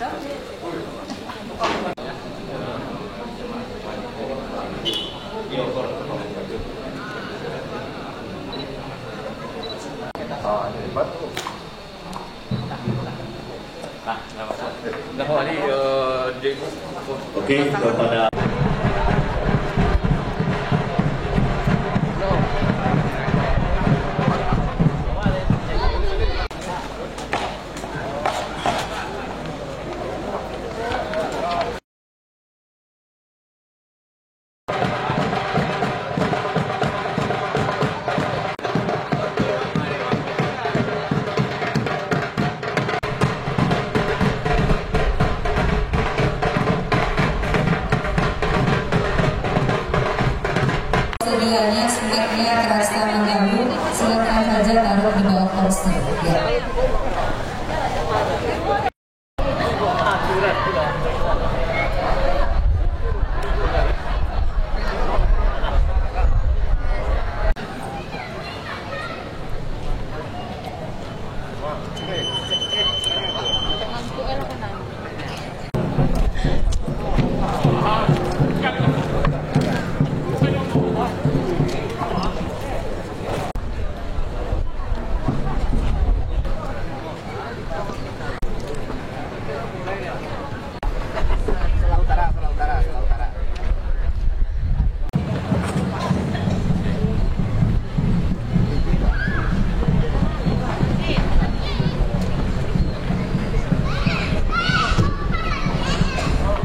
Oke, kepada sebenarnya terasa mengganggu, silakan saja taruh di bawah kursi. Ya.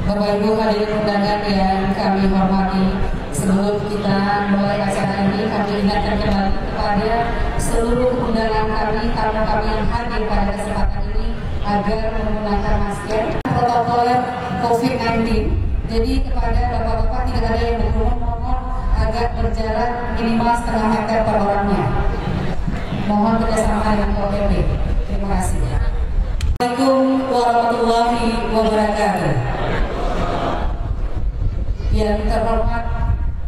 Bapak Ibu hadirin undangan yang kami hormati, sebelum kita mulai acara ini kami ingatkan kembali kepada seluruh undangan kami, tamu kami yang hadir pada kesempatan ini agar menggunakan masker protokol COVID-19. Jadi kepada bapak-bapak tidak ada yang berkerumun, mohon agak berjarak minimal setengah meter per orangnya. Mohon kerjasama dengan OPD. Terima kasih. Assalamualaikum warahmatullahi wabarakatuh. Yang terhormat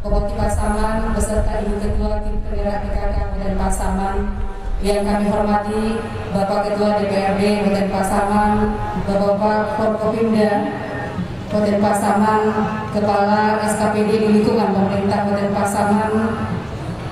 Bupati Pasaman beserta Ibu Ketua Tim Penggerak PKK Kabupaten Pasaman, yang kami hormati Bapak Ketua DPRD Kabupaten Pasaman, Bapak Forkopimda Kabupaten Pasaman, Kepala SKPD di lingkungan pemerintah Kabupaten Pasaman,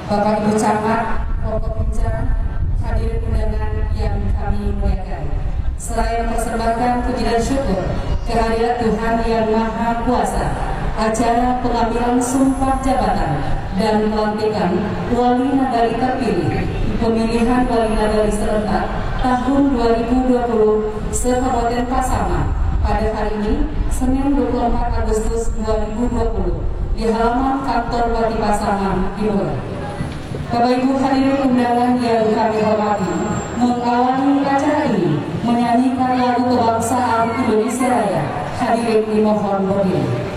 Bapak Ibu Camat Forkopimda, hadirin undangan yang kami muliakan. Selain mempersembahkan puji dan syukur kehadirat Tuhan yang Maha Kuasa, acara pengambilan sumpah jabatan dan pelantikan wali nagari terpilih pemilihan wali nagari serentak tahun 2020 se-Kabupaten Pasaman pada hari ini Senin 24 Agustus 2020 di halaman kantor Bupati Pasaman dimulai. Bapak Ibu hadirin undangan yang kami hormati, mengawali acara ini menyanyikan lagu kebangsaan Indonesia Raya. Hadirin dimohon berdiri.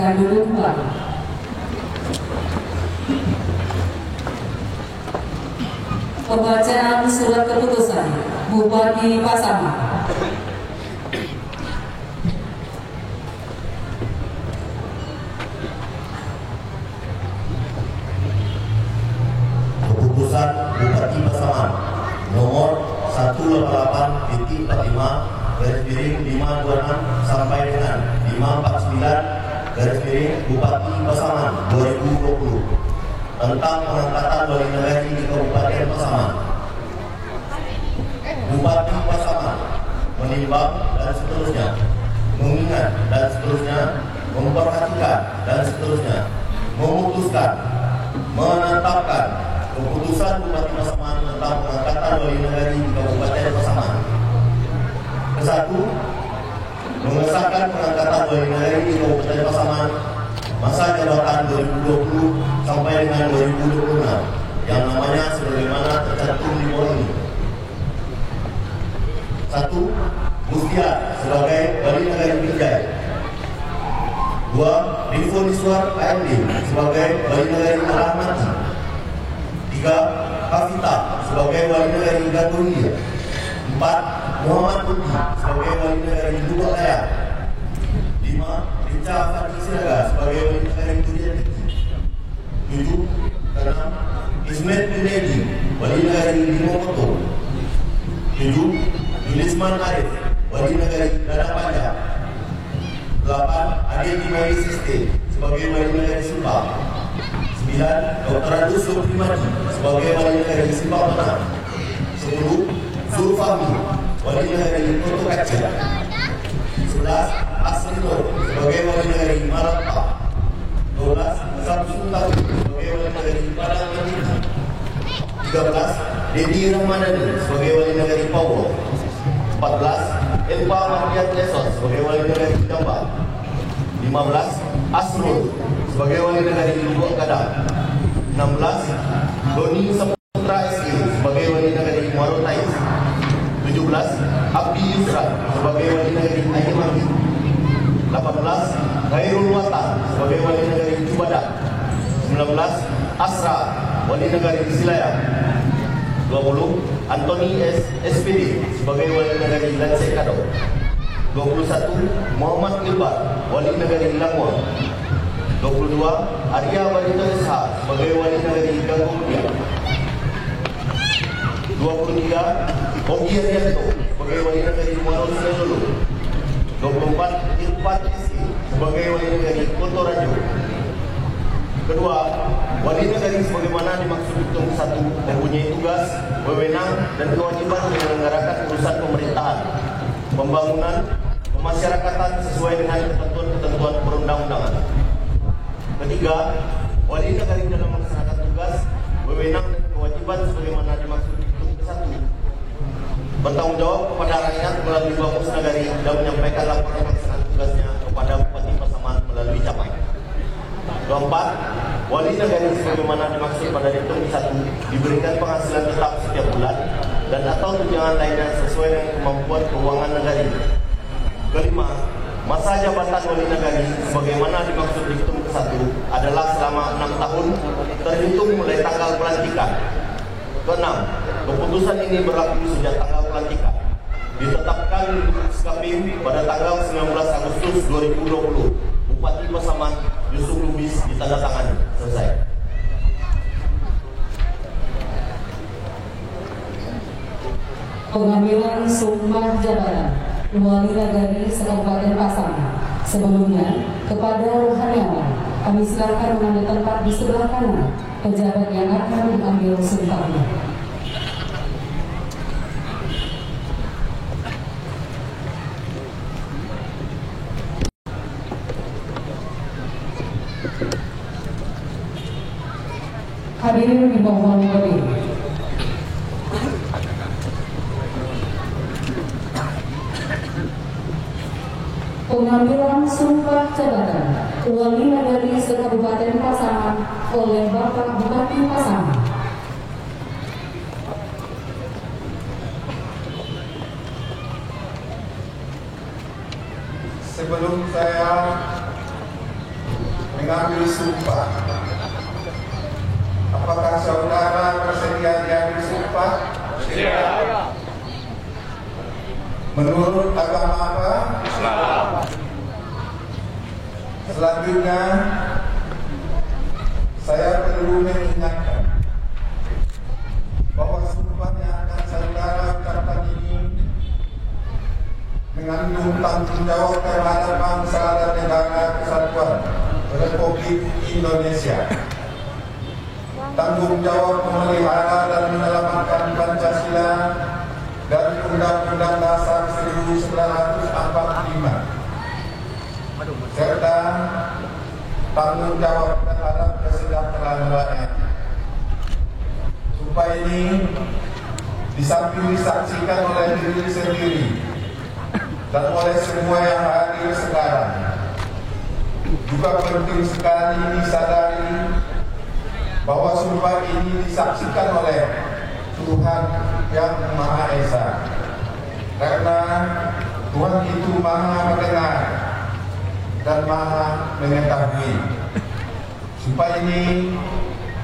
Silakan duduk kembali. Pembacaan surat keputusan Bupati Pasaman. Keputusan Bupati Pasaman nomor 188.45/526 sampai dengan 549 Bupati Pasaman 2020 tentang pengangkatan wali negari di Kabupaten Pasaman. Bupati Pasaman menimbang dan seterusnya, mengingat dan seterusnya, memperhatikan dan seterusnya, memutuskan, menetapkan keputusan Bupati Pasaman tentang pengangkatan wali negari di Kabupaten Pasaman. Kesatu, mengesahkan pengangkatan wali negari di Kabupaten Pasaman masa jabatan 2020 sampai dengan 2026 yang namanya sebagaimana tercantum di bawah ini. 1. Mustiar sebagai wali negari Binjai. 2. Rifo Niswar AMD sebagai wali negari Alahmati. 3. Kavita sebagai wali negari Gandolia. 4. Muhammad Budi sebagai wali negari Dua Laya. 5. Rica Fadli Siaga sebagai wali negari Durian. 7. 6. Ismet Junedi wali negari Limokoto. 7. Yulisman Arif wali negari Dadang Panjang. 8. Ade Dimai Siste sebagai wali negari Subang. 9. Dr. Agus Suprimadi sebagai wali negari Simpang Menang. 10. Zulfahmi wali negari Kota Kacil. 11. Asrito sebagai wali negari Malapa. 12. Samsul Tahu sebagai wali negari Padang Medina. 13. Dedi Rahmadani sebagai wali negari Paulo. 14. Elpa Mardiat Lesos sebagai wali negari Jamban. 15. Asrul sebagai wali negari Lubuk Gadang. 16. Doni Saputra SE sebagai wali negari Muaro Tais. 17. Abdi Yusran sebagai wali negeri Air Manggi. 18. Khairul Watan sebagai wali negeri Cubadak. 19. Asra wali negeri Silayang. 20. Antoni SPD sebagai wali negeri Lansai Kado. 21. Muhammad Ilbar wali negeri Langua. 22. Arya Barito Isha sebagai wali negeri Ganggung. 23. Ogi Arianto sebagai wali negeri Muaro Sinolo. 24. Irfan Isi sebagai wali negeri Koto Rajo. Kedua, wali negari sebagaimana dimaksud Ketentuan 1 mempunyai tugas, wewenang dan kewajiban menyelenggarakan urusan pemerintahan, pembangunan, kemasyarakatan sesuai dengan ketentuan-ketentuan perundang-undangan. Ketiga, wali negari dalam melaksanakan tugas, wewenang dan kewajiban sebagaimana dimaksud Ketentuan 1 bertanggung jawab kepada rakyat melalui Bamus Nagari dan menyampaikan laporan pelaksanaan tugasnya kepada Bupati Pasaman melalui Camat. Keempat, wali negari sebagaimana dimaksud pada Ketentuan 1 diberikan penghasilan tetap setiap bulan dan atau tunjangan lainnya sesuai dengan kemampuan keuangan negari. Kelima, masa jabatan wali negari sebagaimana dimaksud di Ketentuan 1 adalah selama 6 tahun terhitung mulai tanggal pelantikan. Keenam, keputusan ini berlaku sejak tanggal pelantikan. Ditetapkan di Skpim pada tanggal 19 Agustus 2020. Bupati Pasaman Yusuf Lubis ditandatangani. Selesai. Pengambilan sumpah jabatan wali negari Kabupaten Pasaman. Sebelumnya, kepada rohaniawan, kami silakan mengambil tempat di sebelah kanan pejabat yang akan mengambil sumpahnya. Hadirin dimohon berdiri. Pengambilan sumpah jabatan wali negari Kabupaten Pasaman oleh Bapak Bupati Pasaman. Sebelum saya mengambil sumpah. Apakah saudara bersedia diambil sumpah? Siap. Menurut agama apa? Islam. Selanjutnya, saya perlu mengingatkan bahwa sumpah yang akan saudara ucapkan ini mengandung tanggung jawab terhadap bangsa dan negara kesatuan Republik Indonesia. Tanggung jawab memelihara dan menyelamatkan Pancasila dan Undang-Undang Dasar 1945, serta tanggung jawab terhadap kesejahteraan rakyat. Sumpah ini di samping disaksikan oleh diri sendiri dan oleh semua yang hadir sekarang, juga penting sekali disadari bahwa sumpah ini disaksikan oleh Tuhan yang Maha Esa, karena Tuhan itu Maha mendengar dan Maha mengetahui. Sumpah ini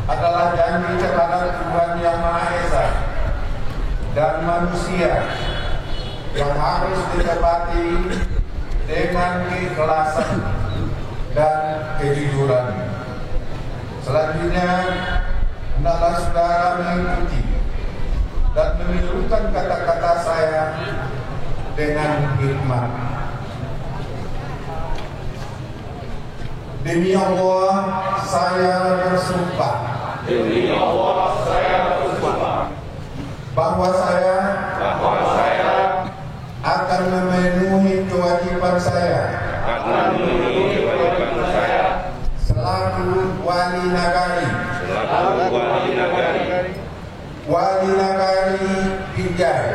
adalah janji terhadap Tuhan yang Maha Esa dan manusia yang harus ditepati dengan keikhlasan dan kejujuran. Selanjutnya, hendaklah saudara mengikuti dan menirukan kata-kata saya dengan hikmat. Demi Allah, saya bersumpah. Demi Allah, saya bersumpah Bahwa saya akan memenuhi kewajiban saya selaku wali nagari Binjai,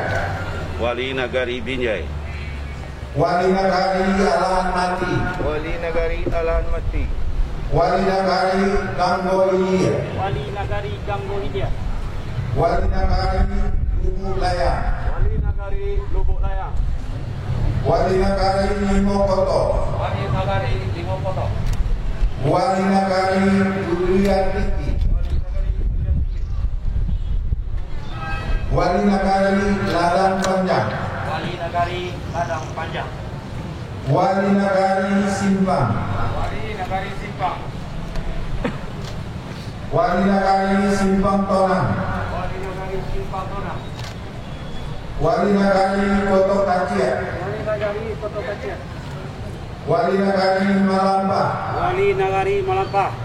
Wali Nagari Binjai, Wali Nagari Alahan Mati, Wali Nagari Alahan Mati, Wali Nagari Ganggohidia, Wali Nagari Ganggohidia, Wali Nagari Lubuk Laya, Wali Nagari Lubuk Laya, Wali Nagari Limokoto, Wali Nagari Limokoto, Wali Nagari Durian Tinggi, Wali Nagari Ladang Panjang, Wali Nagari Ladang Panjang, Wali Nagari Simpang, Wali Nagari Simpang, Wali Nagari Simpang Tonang, Wali Nagari Simpang Tonang, Wali Nagari Koto Kaciat, Wali Nagari Kota Kaciat, Wali Nagari Malampah, Wali Nagari Malampah,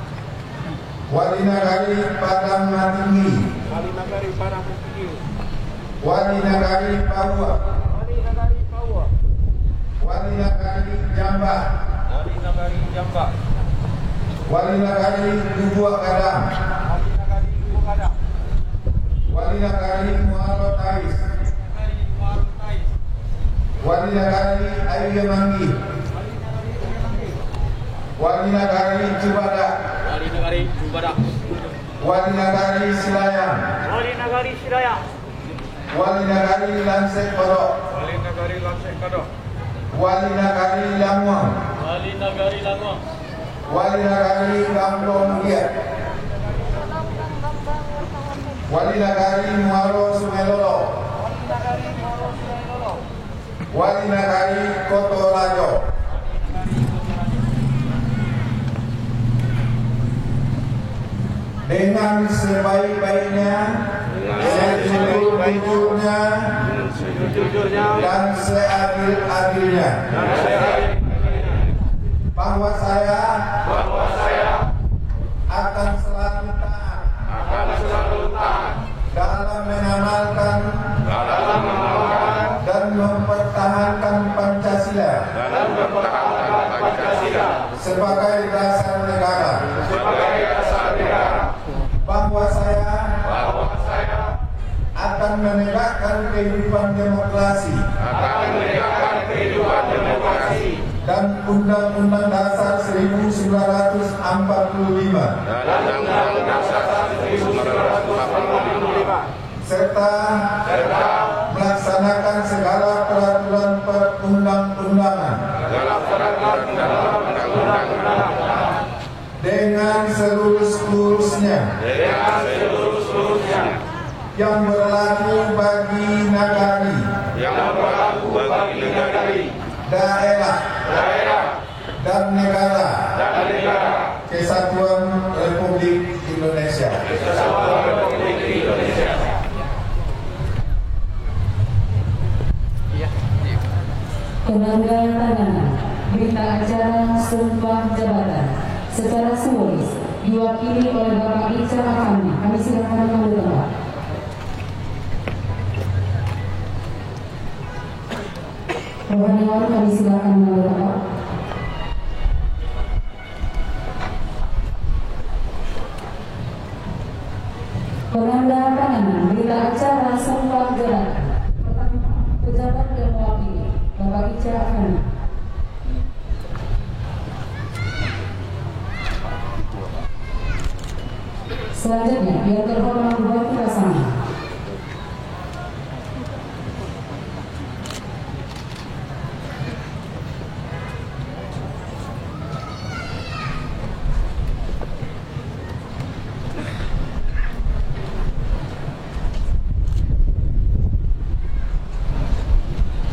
Wali Nagari Padang Matinggi, Wali Nagari Padang Tinggi, Wali Nagari Papua, Wali Nagari Papua, Wali Nagari Jamba, Wali Nagari Jamba, Wali Nagari Dubua Kadang, Wali Nagari Lubuk Kadang, Wali Nagari Muaro Tais, Nagari Muaro Tais, Wali Nagari Ayu Manggi, Wali Nagari Manggi, Wali Nagari Cibadak, Wali Nagari Cibadak, Wali Nagari Silayang, Wali Nagari Siraya, Wali Nagari Lansek Kodok, Wali Nagari Lansek Kodok, Wali Nagari Lamuang, Wali Nagari Lamuang, Wali Nagari Gamblo Mugia, Wali Nagari Muaro Sumelolo, Wali Nagari Muaro Sumelolo, Wali Nagari Koto Lajo. Dengan sebaik-baiknya, sejujur-jujurnya, dan seadil-adilnya, bahwa saya akan selalu taat dalam mengamalkan dan mempertahankan Pancasila sebagai dasar negara, bahwa saya akan menegakkan kehidupan demokrasi dan Undang-Undang Dasar 1945 serta melaksanakan segala peraturan perundang-undangan seluruh-seluruhnya yang berlaku bagi nagari, daerah dan negara Kesatuan Republik Indonesia. Penandatanganan berita acara sumpah jabatan secara simbolis diwakili oleh Bapak Ica Akami. Kami silakan mengambil tempat. Rohaniawan kami silakan mengambil tempat. Penandatanganan berita acara sumpah jabatan pejabat yang mewakili Bapak Ica Akami. Selanjutnya, yang terhormat Bupati Pasaman.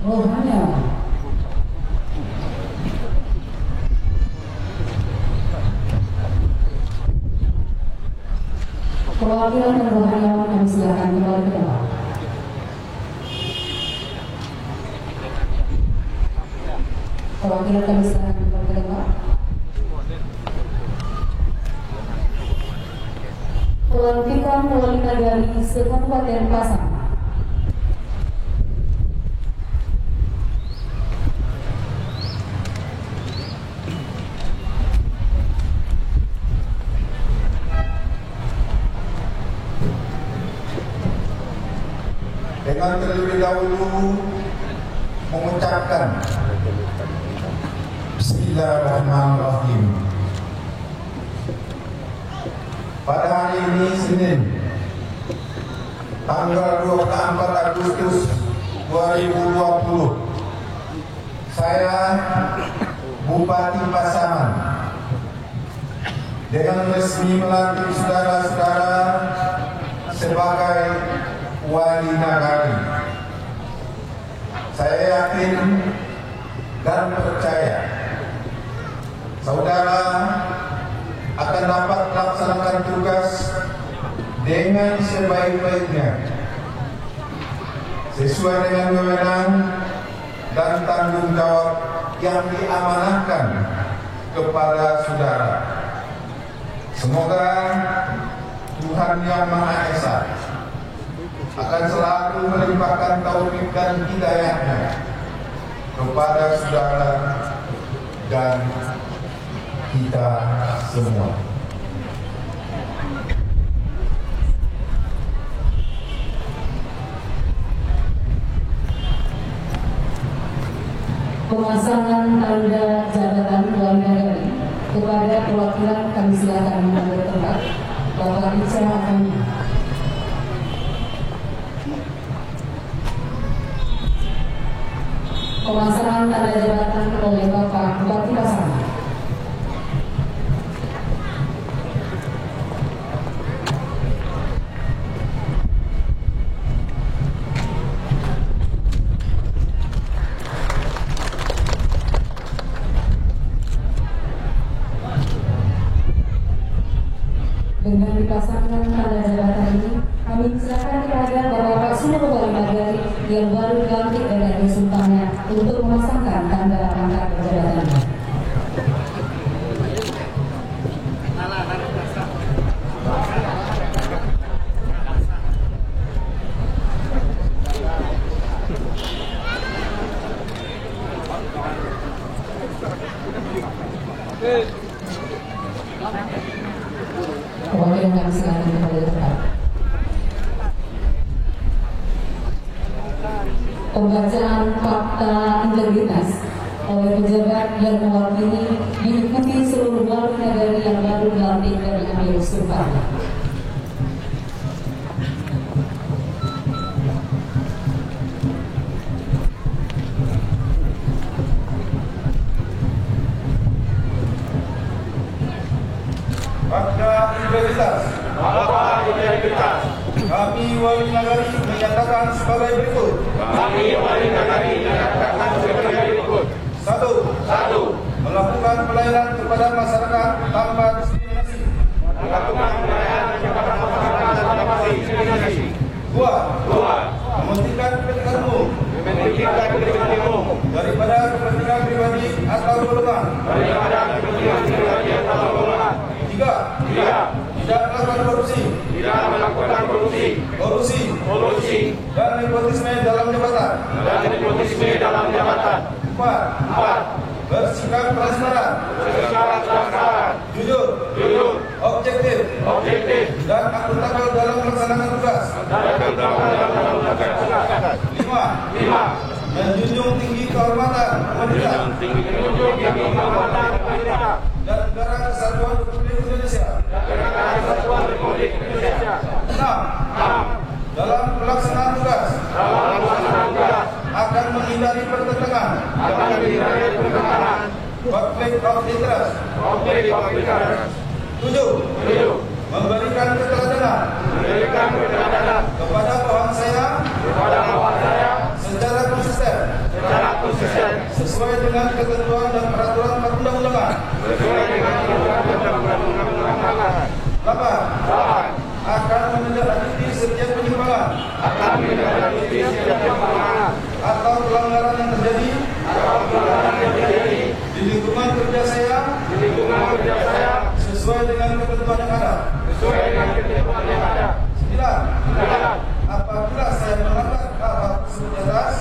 Rohaniawan. Perwakilan dan rohaniawan kami silakan kembali ke tempat. Perwakilan kami silakan kembali ke tempat. Pelantikan wali nagari se-Kabupaten Pasaman. Dengan terlebih dahulu mengucapkan Bismillahirrahmanirrahim. Pada hari ini Senin tanggal 24 Agustus 2020, saya Bupati Pasaman dengan resmi melantik saudara-saudara sebagai wali nagari. Saya yakin dan percaya saudara akan dapat melaksanakan tugas dengan sebaik-baiknya sesuai dengan wewenang dan tanggung jawab yang diamanahkan kepada saudara. Semoga Tuhan Yang Maha Esa akan selalu melimpahkan taufik dan hidayahnya kepada saudara dan kita semua. Pemasangan tanda jabatan wali nagari kepada perwakilan kami silakan mengambil tempat. Bapak Ica Akami. Pemasangan tanda jabatan oleh Bapak Bupati Pasaman. Dengan dipasangkan tanda jabatan ini, kami silakan kepada Bapak seluruh wali nagari yang baru dilantik dari hari sumpahnya untuk memasangkan tanda pangkat jabatannya. Perwakilan kami silakan kembali ke tempat. Pembacaan fakta integritas oleh pejabat yang mewakili diikuti seluruh wali nagari yang baru dilantik dari ambil sumpah. Fakta integritas. Kami wali nagari menyatakan sebagai berikut. Satu. Melakukan pelayanan kepada masyarakat tanpa diskriminasi. Dua. Mementingkan kepentingan umum daripada kepentingan pribadi atau golongan. Tiga. Tidak melakukan korupsi dan nepotisme dalam jabatan. Empat. Bersikap transparan, jujur, objektif, dan akuntabel dalam melaksanakan tugas. 5. Menjunjung tinggi kehormatan pemerintah dan negara kesatuan Republik Indonesia. 6. Dalam pelaksanaan tugas akan menghindari pertentangan, konflik of interest. 7. Memberikan keteladanan kepada bawahan saya secara konsisten sesuai dengan ketentuan dan peraturan perundang-undangan. 8. Akan menindaklanjuti setiap penyimpangan atau pelanggaran yang terjadi di lingkungan kerja saya sesuai dengan ketentuan yang ada. 9. Apabila saya melanggar hal-hal tersebut di atas,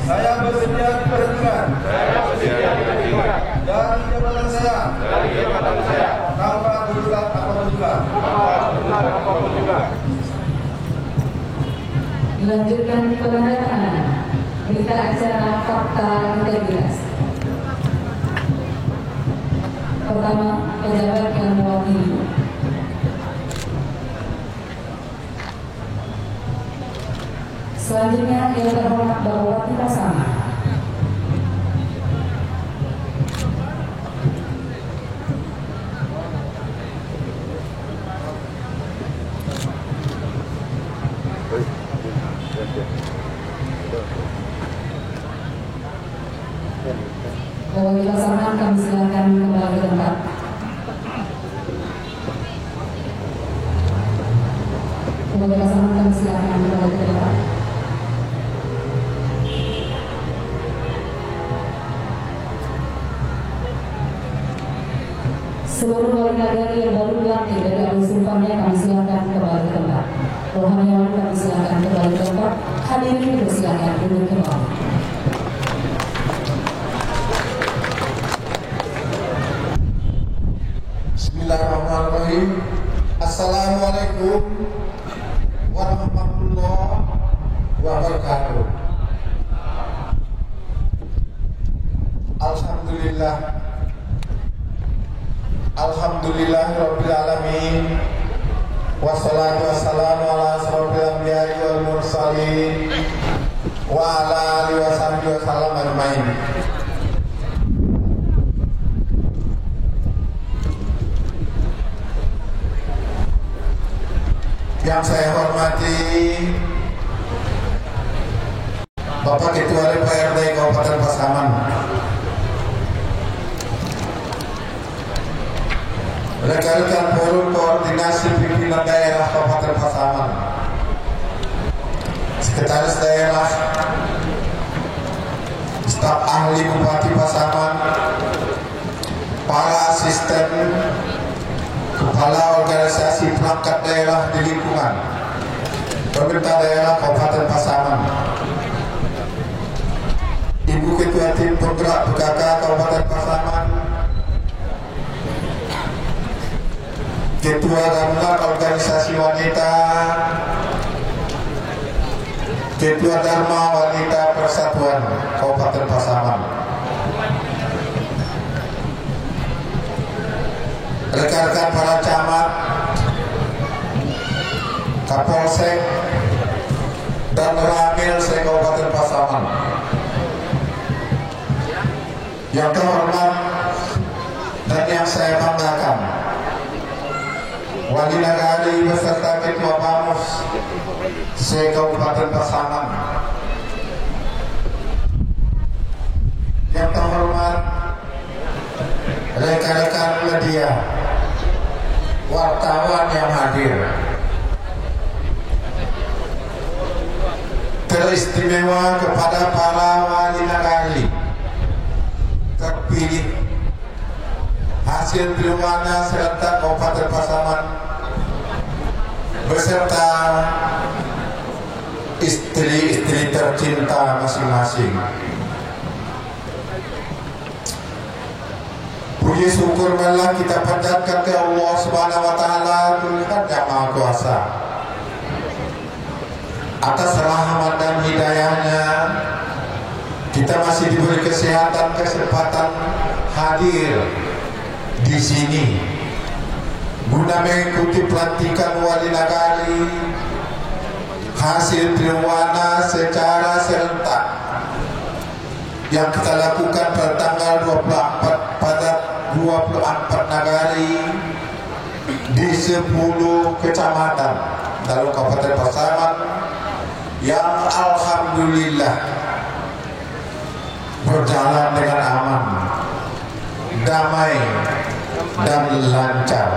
saya bersedia diberhentikan dari jabatan saya tanpa tuntutan apapun juga. Dilanjutkan penandatanganan berita acara fakta integritas. Pertama, pejabat yang mewakili. Selanjutnya, yang terhormat Bawati Pasaman. Bawati Pasaman kami silakan kembali ke tempat. Bawati Pasaman kami silakan kembali ke tempat. Seluruh wali nagari yang baru dilantik dari alur sumpahnya kami silakan kembali ke tempat. Rohaniawan kami silakan kembali ke tempat. Hadirin dipersilakan duduk kembali. Bismillahirrahmanirrahim. Assalamualaikum warahmatullahi wabarakatuh. Alhamdulillahirabbil alamin. Wassalatu wassalamu ala asrofil anbiya'i wal mursalin wa ala alihi wasahbihi wasallam ajmain. Yang saya hormati Bapak Ketua DPRD Kabupaten Pasaman, rekan-rekan Forum Koordinasi Pimpinan Daerah Kabupaten Pasaman, Sekretaris Daerah, staf ahli Bupati Pasaman, para asisten, kepala organisasi perangkat daerah di lingkungan pemerintah daerah Kabupaten Pasaman, Ibu Ketua Tim Penggerak PKK Kabupaten Pasaman, Ketua Gabungan Organisasi Wanita, Ketua Dharma Wanita Persatuan Kabupaten Pasaman, rekan-rekan para camat, Kapolsek, dan Ramil se-Kabupaten Pasaman. Yang terhormat se-Kabupaten Pasaman. Yang terhormat rekan-rekan media, wartawan yang hadir, teristimewa kepada para wali nagari terpilih hasil Triwana serentak Kabupaten Pasaman beserta istri-istri tercinta masing-masing. Puji syukur malah kita panjatkan ke Allah Subhanahu wa taala, Tuhan yang Maha Kuasa, atas rahmat dan hidayahnya kita masih diberi kesempatan hadir di sini guna mengikuti pelantikan wali nagari hasil Triwana secara serentak yang kita lakukan pada tanggal 24 nagari di 10 kecamatan dalam Kabupaten Pasaman yang alhamdulillah berjalan dengan aman, damai dan lancar.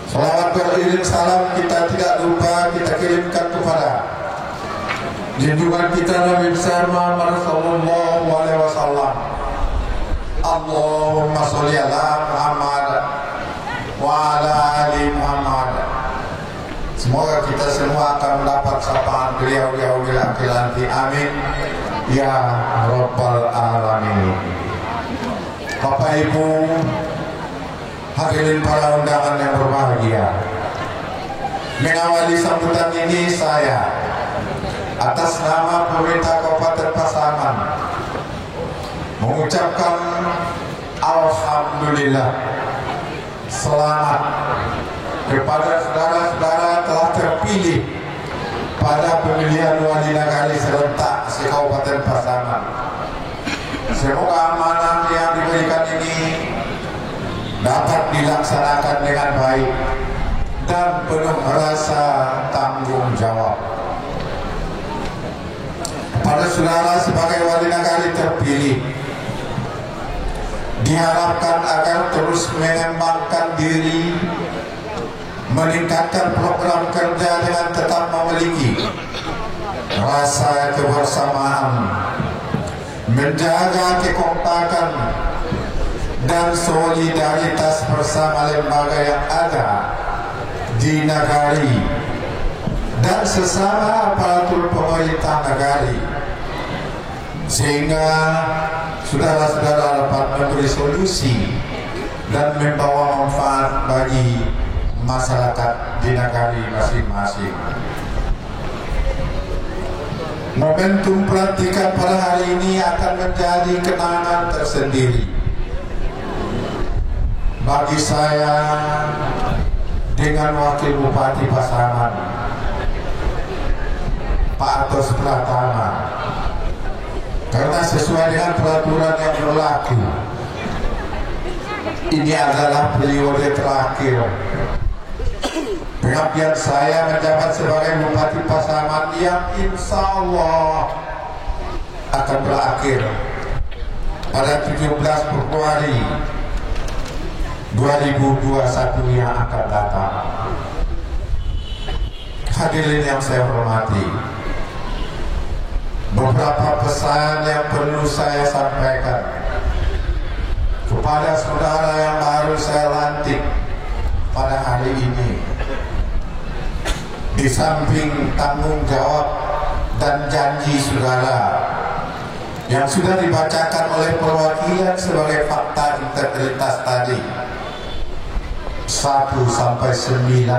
Salawat beriring salam kita tidak lupa kita kirimkan kepada junjungan kita Nabi besar Muhammad sallallahu alaihi wasallam. Allahumma sholli ala Muhammad wa ala ali Muhammad. Semoga kita semua akan mendapat sapaan beliau di akhir nanti. Amin ya rabbal alamin. Bapak Ibu hadirin para undangan yang berbahagia, mengawali sambutan ini saya atas nama pemerintah Kabupaten Pasaman mengucapkan alhamdulillah, selamat kepada saudara-saudara telah terpilih pada pemilihan wali nagari serentak se-Kabupaten Pasaman. Semoga amanah yang diberikan ini dapat dilaksanakan dengan baik dan penuh rasa tanggung jawab. Pada saudara sebagai wali nagari terpilih, diharapkan agar terus mengembangkan diri, meningkatkan program kerja dengan tetap memiliki rasa kebersamaan, menjaga kekompakan dan solidaritas bersama lembaga yang ada di nagari dan sesama aparatur pemerintah nagari, sehingga saudara-saudara dapat memberi solusi dan membawa manfaat bagi masyarakat di nagari masing-masing. Momentum pelantikan pada hari ini akan menjadi kenangan tersendiri bagi saya dengan Wakil Bupati Pasaman, Pak Atos Pratama, karena sesuai dengan peraturan yang berlaku, ini adalah periode terakhir pengabdian saya menjabat sebagai Bupati Pasaman yang insya Allah akan berakhir pada 17 Februari 2021 yang akan datang. Hadirin yang saya hormati, beberapa pesan yang perlu saya sampaikan kepada saudara yang baru saya lantik pada hari ini. Di samping tanggung jawab dan janji saudara yang sudah dibacakan oleh perwakilan sebagai fakta integritas tadi 1 sampai 9,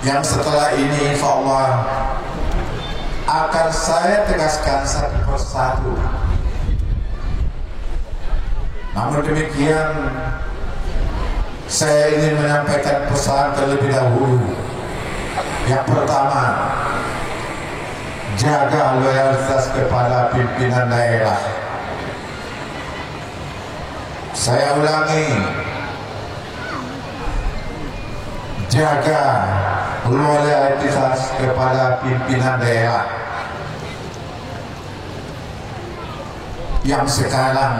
yang setelah ini insya Allah akan saya tegaskan satu persatu. Namun demikian, saya ingin menyampaikan pesan terlebih dahulu. Yang pertama, jaga loyalitas kepada pimpinan daerah. Saya ulangi, jaga loyalitas kepada pimpinan daerah yang sekarang,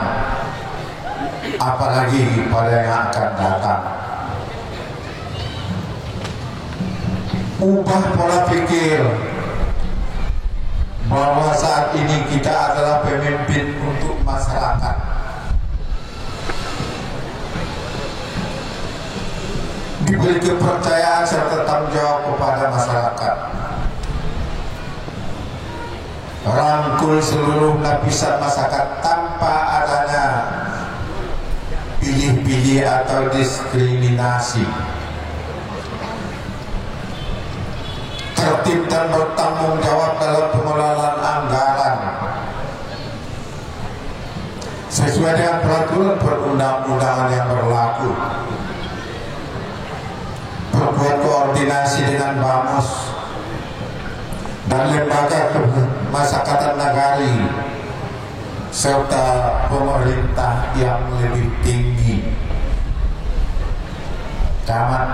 apalagi pada yang akan datang. Ubah pola pikir bahwa saat ini kita adalah pemimpin untuk masyarakat. Diberi kepercayaan serta tanggung jawab kepada masyarakat. Rangkul seluruh lapisan masyarakat tanpa adanya pilih-pilih atau diskriminasi. Tertib dan bertanggung jawab dalam pengelolaan anggaran sesuai dengan peraturan perundang-undangan yang berlaku. Berbuat koordinasi dengan BAMUS dan lembaga kemasyarakatan nagari serta pemerintah yang lebih tinggi, camat,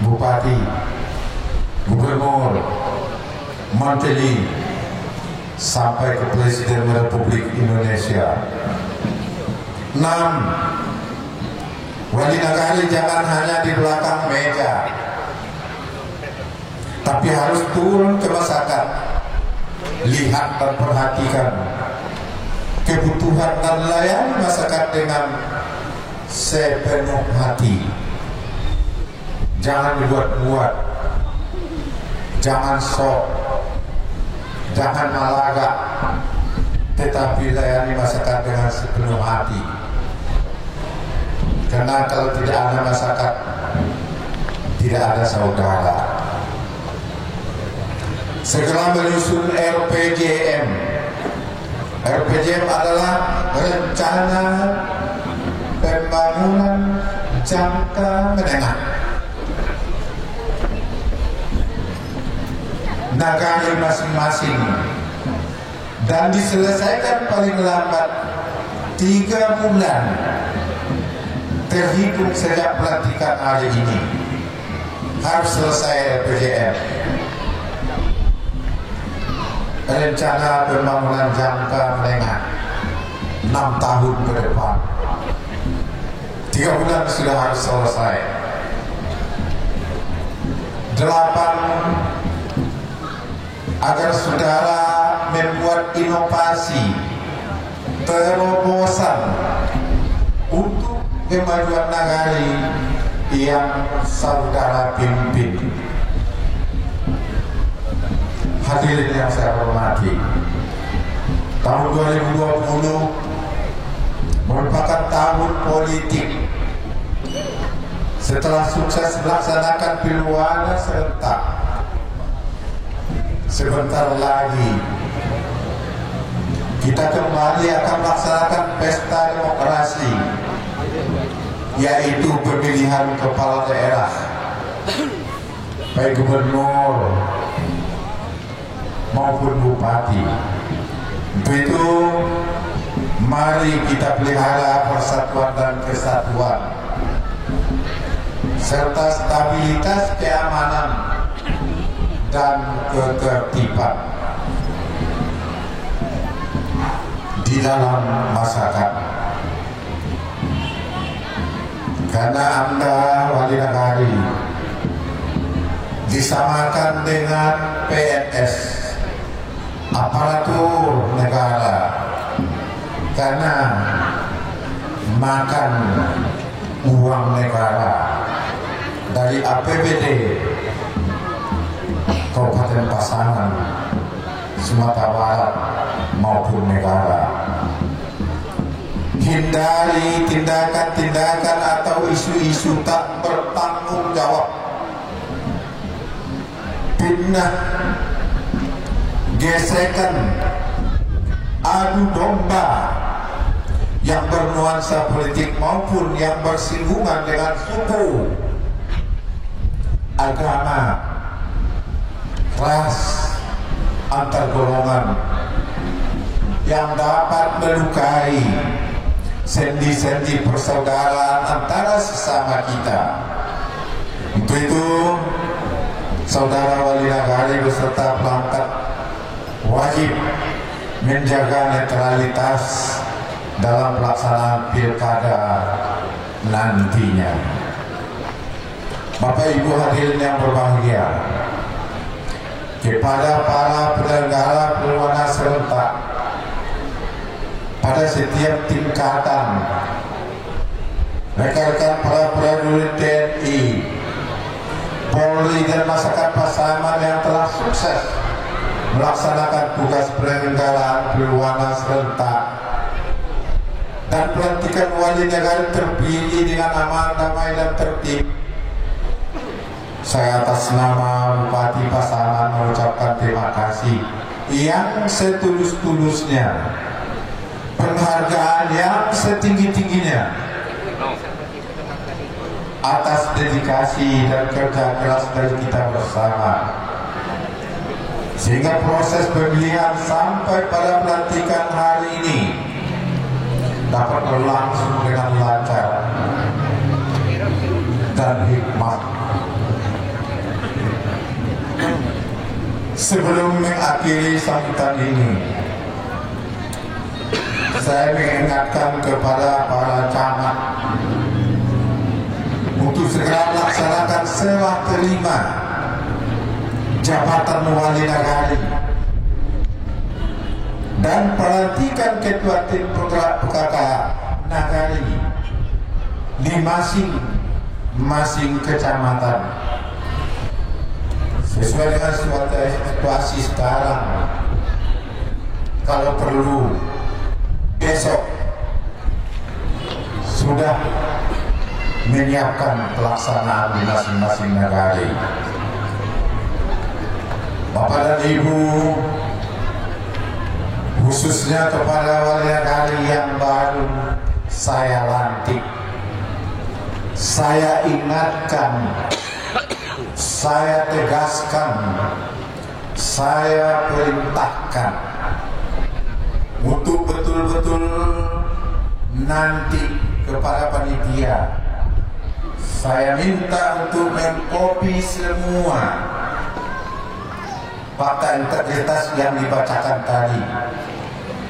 bupati, gubernur, menteri, sampai ke Presiden Republik Indonesia. 6. Wali nagari jangan hanya di belakang meja, tapi harus turun ke masyarakat, lihat dan perhatikan kebutuhan dan layani masyarakat dengan sepenuh hati. Jangan dibuat-buat, jangan sok, jangan malagak, tetapi layani masyarakat dengan sepenuh hati. Karena kalau tidak ada masyarakat, tidak ada saudara. Segera menyusun RPJM. RPJM adalah rencana pembangunan jangka menengah nagari masing-masing, dan diselesaikan paling lambat 3 bulan terhitung sejak pelantikan hari ini. Harus selesai RPJM, rencana pembangunan jangka menengah 6 tahun ke depan. 3 bulan sudah harus selesai. 8. Agar saudara membuat inovasi, terobosan untuk kemajuan nagari yang saudara pimpin. Hadirin yang saya hormati, tahun 2020 merupakan tahun politik. Setelah sukses melaksanakan pilkada serentak, sebentar lagi kita kembali akan melaksanakan pesta demokrasi, yaitu pemilihan kepala daerah, baik gubernur maupun bupati. Untuk itu, mari kita pelihara persatuan dan kesatuan serta stabilitas keamanan dan ketertiban di dalam masyarakat. Karena Anda wali nagari disamakan dengan PNS, aparatur negara, karena makan uang negara dari APBD Kabupaten Pasaman, Sumatera Barat maupun negara. Hindari tindakan-tindakan atau isu-isu tak bertanggung jawab, fitnah, gesekan, adu domba yang bernuansa politik maupun yang bersinggungan dengan suku, agama, ras, antar golongan yang dapat melukai sendi-sendi persaudaraan antara sesama kita. Untuk itu, saudara wali negara beserta pelangkat wajib menjaga netralitas dalam pelaksanaan pilkada nantinya. Bapak Ibu hadirin yang berbahagia, kepada para penyelenggara pemilu serentak pada setiap tingkatan, rekan-rekan para prajurit TNI, Polri dan masyarakat Pasaman yang telah sukses melaksanakan tugas penyelenggaraan pemilu serentak dan pelantikan wali negara terpilih dengan aman, damai dan tertib, saya atas nama Bupati Pasaman mengucapkan terima kasih yang setulus-tulusnya, penghargaan yang setinggi-tingginya atas dedikasi dan kerja keras dari kita bersama, sehingga proses pemilihan sampai pada pelantikan hari ini dapat berlangsung dengan lancar dan hikmat. Sebelum mengakhiri sambutan ini, saya mengingatkan kepada para camat untuk segera melaksanakan serah terima jabatan wali negara dan pelantikan ketua tim penggerak PKK negara di masing-masing kecamatan sesuai dengan situasi sekarang. Kalau perlu besok sudah menyiapkan pelaksanaan di masing-masing negara. Bapak dan Ibu, khususnya kepada wali negara yang baru saya lantik, saya ingatkan, saya tegaskan, saya perintahkan untuk betul-betul nanti kepada panitia saya minta untuk mengkopi semua fakta integritas yang dibacakan tadi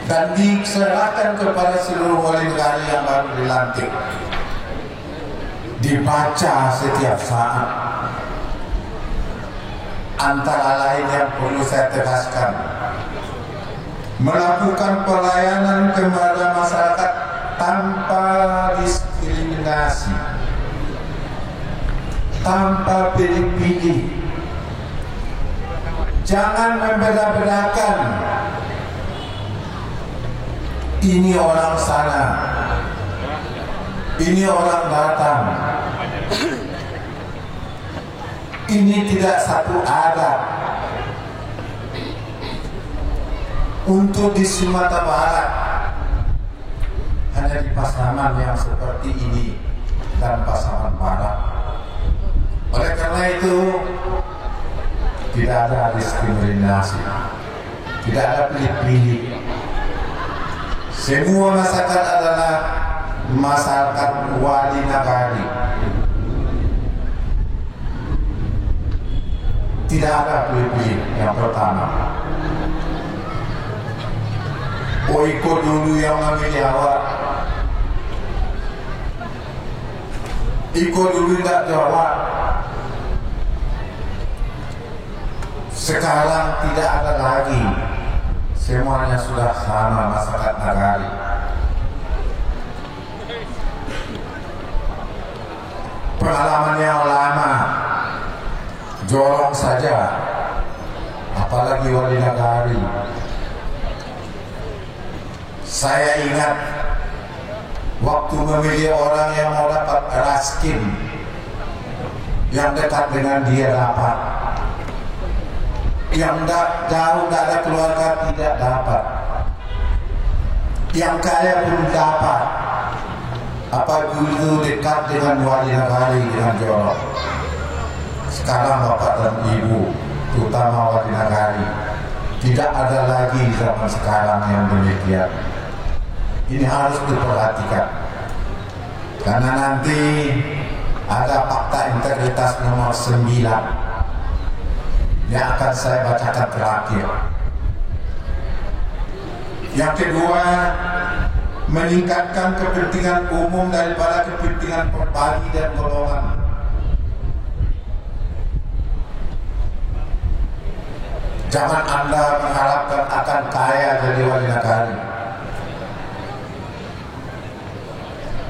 dan diserahkan kepada seluruh wali negara yang baru dilantik, dibaca setiap saat. Antara lain yang perlu saya tegaskan, melakukan pelayanan kepada masyarakat tanpa diskriminasi, tanpa pilih-pilih. Jangan membeda-bedakan, ini orang sana, ini orang datang, ini tidak satu adat. Untuk di Sumatera Barat hanya di Pasaman yang seperti ini dan Pasaman Barat. Oleh karena itu tidak ada diskriminasi, tidak ada pilih-pilih. Semua masyarakat adalah masyarakat wali negara. Tidak ada pilih-pilih. Yang pertama, ikut dulu yang memilih awak, ikut dulu tidak jawab. Sekarang tidak ada lagi, semuanya sudah sama masyarakat negara. Pengalaman yang lama jorong saja, apalagi wali negara. Saya ingat waktu memilih orang yang mau dapat raskin, yang dekat dengan dia dapat, yang jauh tidak ada keluarga tidak dapat, yang kaya pun dapat. Apa itu dekat dengan wali negara dengan jorok. Sekarang Bapak dan Ibu, terutama wali negara, tidak ada lagi zaman sekarang yang demikian. Ini harus diperhatikan, karena nanti ada fakta integritas nomor 9 yang akan saya bacakan terakhir. Yang kedua, meningkatkan kepentingan umum daripada kepentingan pribadi dan golongan. Jangan Anda mengharapkan akan kaya jadi wali negari.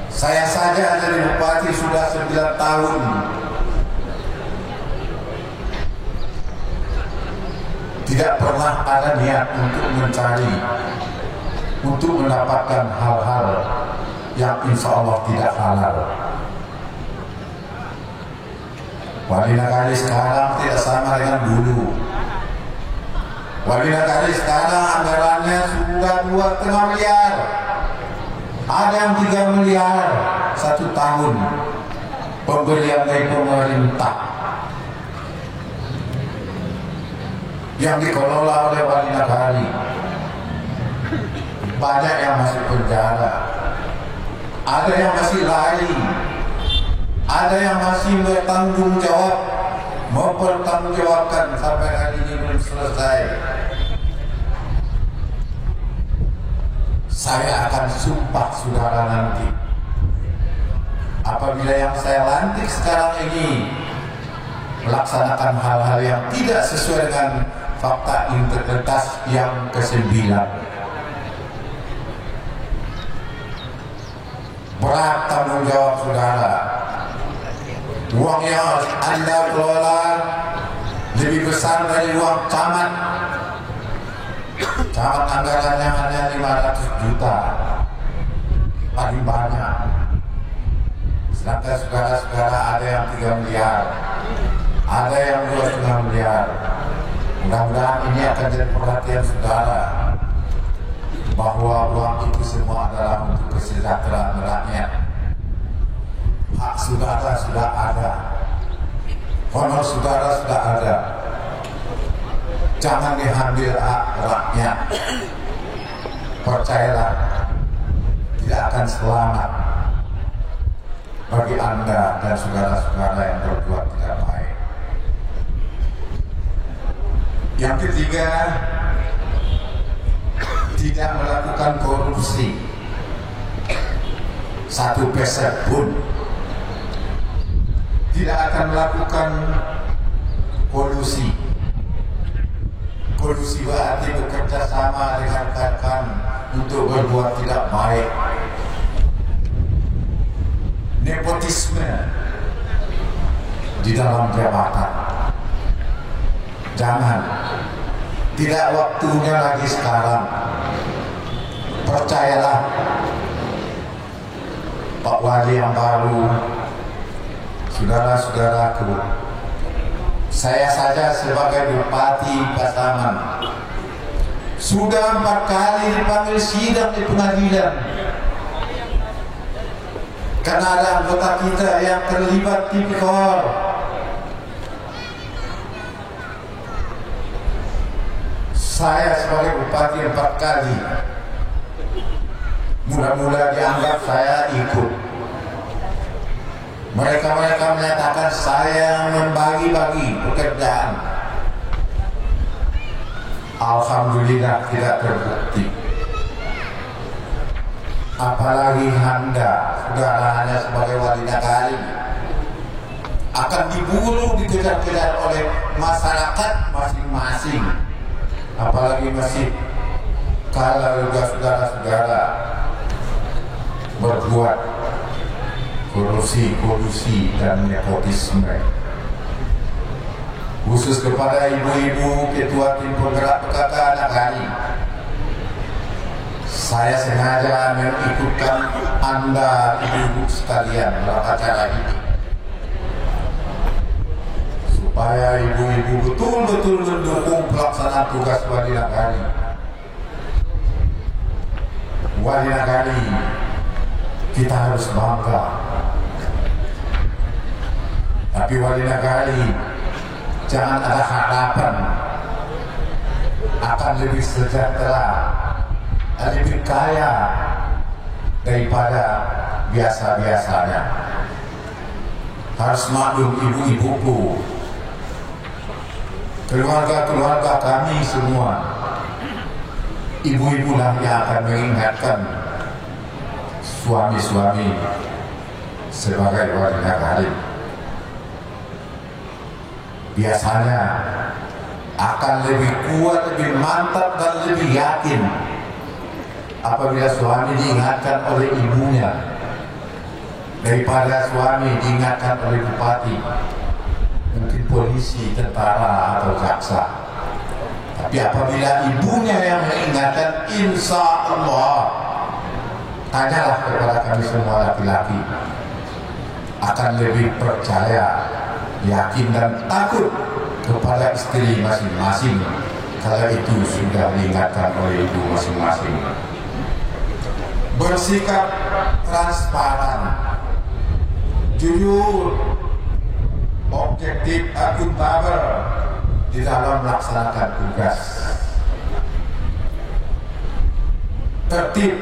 Saya saja jadi bupati sudah 9 tahun. Tidak pernah ada niat untuk mencari, untuk mendapatkan hal-hal yang insya Allah tidak halal. Wali negari sekarang tidak sama dengan dulu. Wali negari sekarang anggarannya sudah 2,5 miliar. Ada yang 3 miliar 1 tahun pemberian dari pemerintah yang dikelola oleh wali negari. Banyak yang masuk penjara, ada yang masih lari, ada yang masih bertanggung jawab, mempertanggungjawabkan sampai hari ini belum selesai. Saya akan sumpah saudara nanti, apabila yang saya lantik sekarang ini melaksanakan hal-hal yang tidak sesuai dengan fakta integritas yang ke-9. Berat tanggung jawab saudara. Uang yang Anda kelola lebih besar dari uang camat. Camat anggarannya hanya 500 juta, paling banyak. Sedangkan saudara-saudara ada yang 3 miliar, ada yang 2,5 miliar. Mudah-mudahan ini akan jadi perhatian saudara, bahwa uang itu semua adalah untuk kesejahteraan rakyat. Hak saudara sudah ada, honor saudara sudah ada. Jangan diambil hak rakyat. Percayalah, tidak akan selamat bagi Anda dan saudara-saudara yang berbuat tidak baik. Yang ketiga, tidak melakukan korupsi 1% pun. Tidak akan melakukan kolusi. Kolusi berarti bekerja sama dengan rekan untuk berbuat tidak baik. Nepotisme di dalam jabatan. Jangan. Tidak waktunya lagi sekarang. Percayalah, Pak Wali yang baru, saudara-saudaraku, saya saja sebagai Bupati Pasaman sudah 4 kali dipanggil sidang di pengadilan karena ada anggota kita yang terlibat tipikor. Saya sebagai Bupati 4 kali, mula-mula dianggap saya ikut. Mereka menyatakan saya membagi-bagi pekerjaan. Alhamdulillah tidak terbukti. Apalagi Anda, saudara, hanya sebagai wali negari, akan diburu, dikejar-kejar oleh masyarakat masing-masing. Apalagi masih kalau juga saudara-saudara berbuat kolusi dan nepotisme. Khusus kepada ibu-ibu ketua tim penggerak PKK anak hari, saya sengaja mengikutkan Anda ibu-ibu sekalian dalam acara ini, supaya ibu-ibu betul-betul mendukung pelaksanaan tugas wali negari. Wali negari kita harus bangga. Tapi wali negari jangan ada harapan akan lebih sejahtera, lebih kaya daripada biasa-biasanya. Harus maklum ibu-ibuku, keluarga-keluarga kami semua, ibu-ibu lah yang akan mengingatkan suami-suami sebagai wanita karir. Biasanya akan lebih kuat, lebih mantap dan lebih yakin apabila suami diingatkan oleh ibunya daripada suami diingatkan oleh bupati, mungkin polisi, tentara atau jaksa. Tapi apabila ibunya yang mengingatkan, insya Allah, tanyalah kepada kami semua laki-laki, akan lebih percaya, yakin dan takut kepada istri masing-masing kalau itu sudah diingatkan oleh ibu masing-masing. Bersikap transparan, jujur, objektif, akuntabel di dalam melaksanakan tugas, tertib,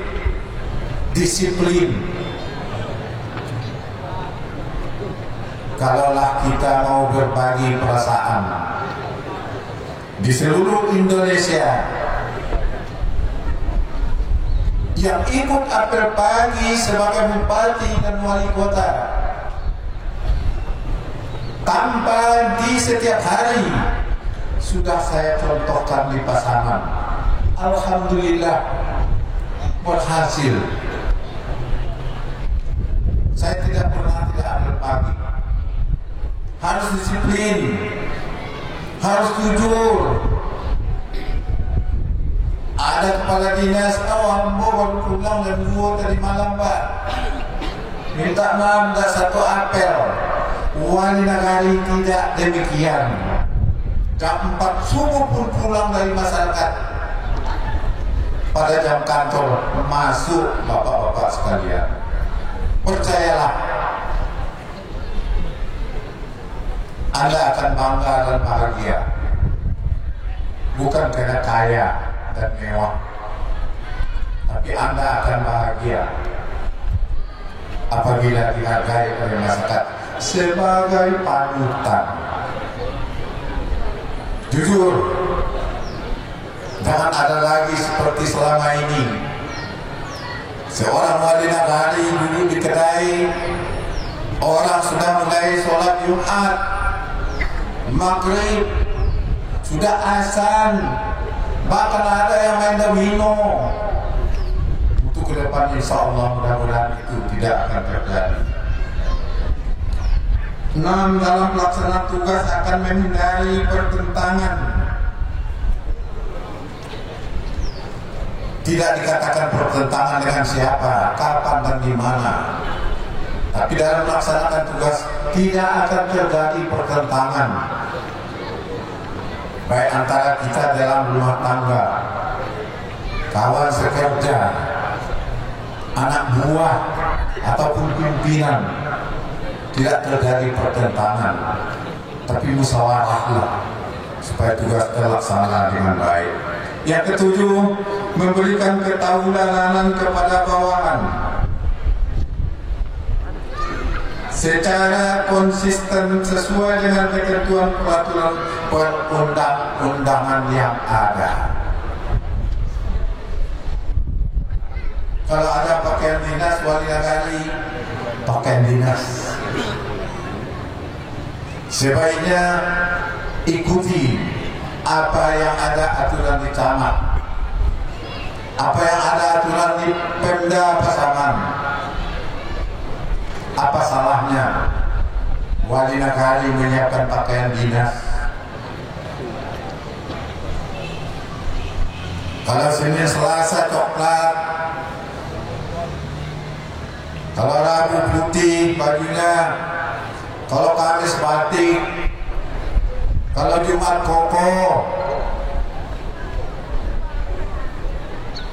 disiplin. Kalaulah kita mau berbagi perasaan di seluruh Indonesia, yang ikut apel pagi sebagai bupati dan wali kota, tanpa di setiap hari sudah saya contohkan di Pasaman. Alhamdulillah berhasil. Saya tidak pernah tidak apel pagi. Harus disiplin, harus jujur. Ada kepala dinas, ambo baru pulang dan gua tadi malam Pak, minta maaf dah satu apel. Wali Nagari tidak demikian. Jam 4 subuh pun pulang dari masyarakat. Pada jam kantor masuk bapak-bapak sekalian. Percayalah, Anda akan bangga dan bahagia. Bukan karena kaya dan mewah, tapi Anda akan bahagia apabila dihargai oleh masyarakat sebagai panutan. Jujur, jangan ada lagi seperti selama ini. Seorang wali nagari duduk di kedai, orang sudah mulai sholat Jumat, maghrib, sudah azan, bahkan ada yang main domino. Untuk ke depan insya Allah mudah-mudahan itu tidak akan terjadi. 6. Dalam pelaksanaan tugas akan menghindari pertentangan. Tidak dikatakan pertentangan dengan siapa, kapan dan di mana. Tapi dalam melaksanakan tugas tidak akan terjadi pertentangan, baik antara kita dalam rumah tangga, kawan sekerja, anak buah ataupun pimpinan. Tidak terjadi pertentangan, tapi musyawarahlah supaya tugas terlaksana dengan baik. Yang ketujuh, memberikan ketahudanan kepada bawahan secara konsisten sesuai dengan ketentuan peraturan perundang-undangan yang ada. Kalau ada pakaian dinas wali nagari, pakaian dinas. Sebaiknya ikuti apa yang ada aturan di camat, apa yang ada aturan di Pemda Pasaman. Apa salahnya wali nagari menyiapkan pakaian dinas? Kalau Senin Selasa coklat, kalau Rabu putih bajunya, kalau Kamis batik, kalau Jumat koko,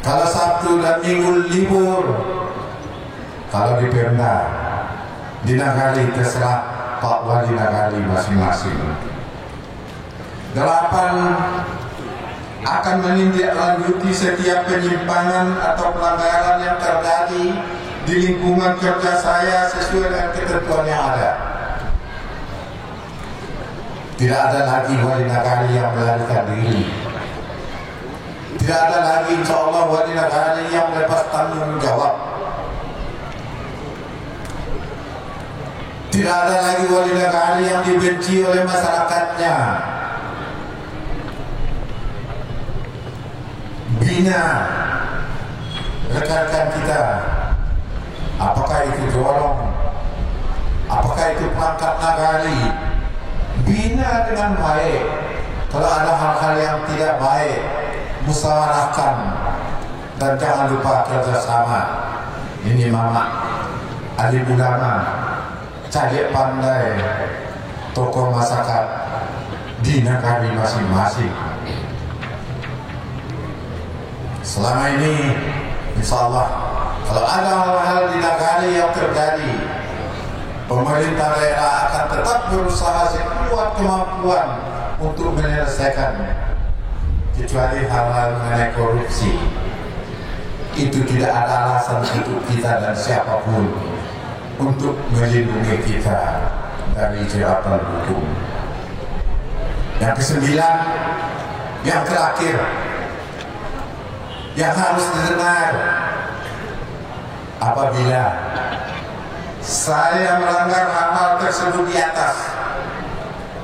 kalau Sabtu dan Minggu libur. Kalau di Pemda, di nagari terserah Pak Wali Nagari masing-masing. 8. Akan menindaklanjuti setiap penyimpangan atau pelanggaran yang terjadi di lingkungan kerja saya sesuai dengan ketentuan yang ada. Tidak ada lagi wali nagari yang melarikan diri. Tidak ada lagi insya Allah wali nagari yang lepas tanggung jawab. Tidak ada lagi wali nagari yang dibenci oleh masyarakatnya. Bina rekan-rekan kita, apakah itu jorong, apakah itu perangkat nagari, bina dengan baik. Kalau ada hal-hal yang tidak baik, musyawarahkan, dan jangan lupa kerjasama. Ini mama, alim ulama, cari pandai, tokoh masyarakat di negara masing-masing. Selama ini, insya Allah, kalau ada hal-hal di negara yang terjadi, pemerintah daerah akan tetap berusaha sekuat kemampuan untuk menyelesaikannya. Kecuali hal-hal mengenai korupsi, itu tidak ada alasan untuk kita dan siapapun untuk melindungi kita dari jeratan hukum. Yang kesembilan, yang terakhir, yang harus didengar, apabila saya melanggar hal-hal tersebut di atas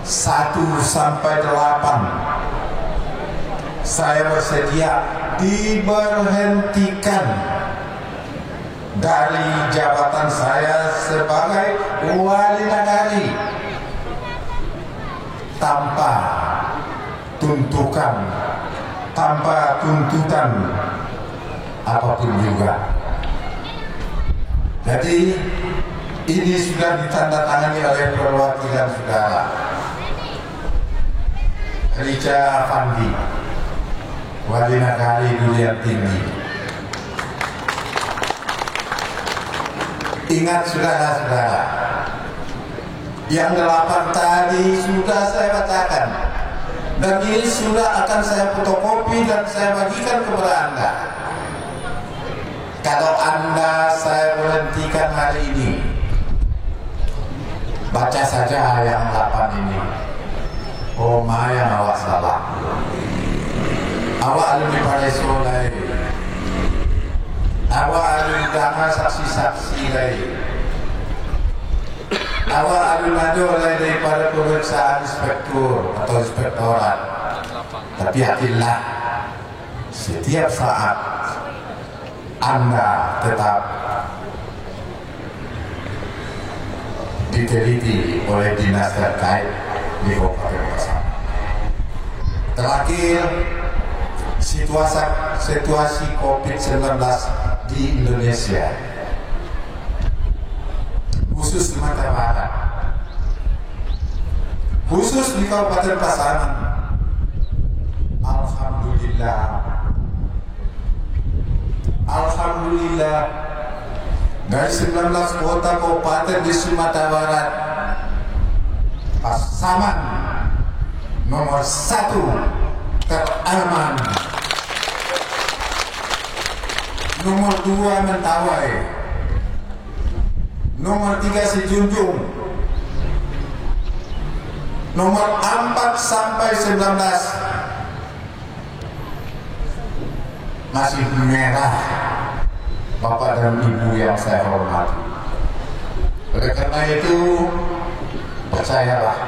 1 sampai 8, saya bersedia diberhentikan dari jabatan saya sebagai wali nagari tanpa tuntutan apapun juga. Jadi ini sudah ditandatangani oleh perwakilan saudara Rica Afandi, wali nagari Durian Tinggi. Ingat saudara-saudara, yang 8 tadi sudah saya bacakan, dan ini sudah akan saya fotokopi dan saya bagikan kepada Anda. Kalau Anda saya berhentikan hari ini, baca saja yang 8 ini. Oh yang awak salah. Awak alun pada solai. Awak alun dana saksi-saksi lain. Awak alun ada oleh daripada pemeriksaan inspektur atau inspektorat. Tapi hatilah, setiap saat Anda tetap diteliti oleh dinas terkait di Kabupaten Pasaman. Terakhir, situasi COVID-19 di Indonesia, khusus di Sumatera Barat, khusus di Kabupaten Pasaman. Alhamdulillah, dari 19 kota kabupaten di Sumatera Barat, Pasaman nomor 1 teraman, nomor 2 Mentawai, nomor 3 Sijunjung, nomor 4 sampai 19 masih merah, Bapak dan Ibu yang saya hormati. Oleh karena itu, percayalah,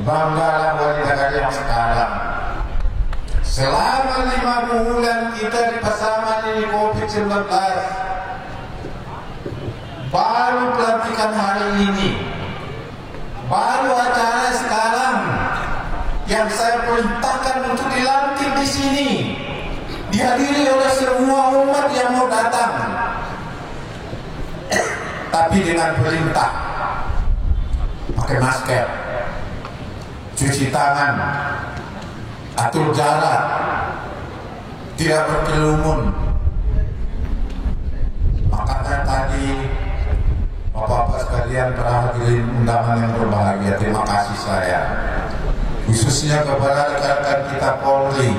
banggalah wali nagari yang sekarang. Selama 5 bulan kita di Pasaman ini COVID-19, baru pelantikan hari ini, baru acara sekarang yang saya perintahkan untuk dilantik di sini, dihadiri oleh semua umat yang mau datang, tapi dengan perintah pakai masker, cuci tangan, atur jarak, tidak berkerumun. Makanya tadi Bapak-bapak sekalian, para hadirin undangan yang berbahagia, terima kasih saya khususnya kepada rekan-rekan kita Polri,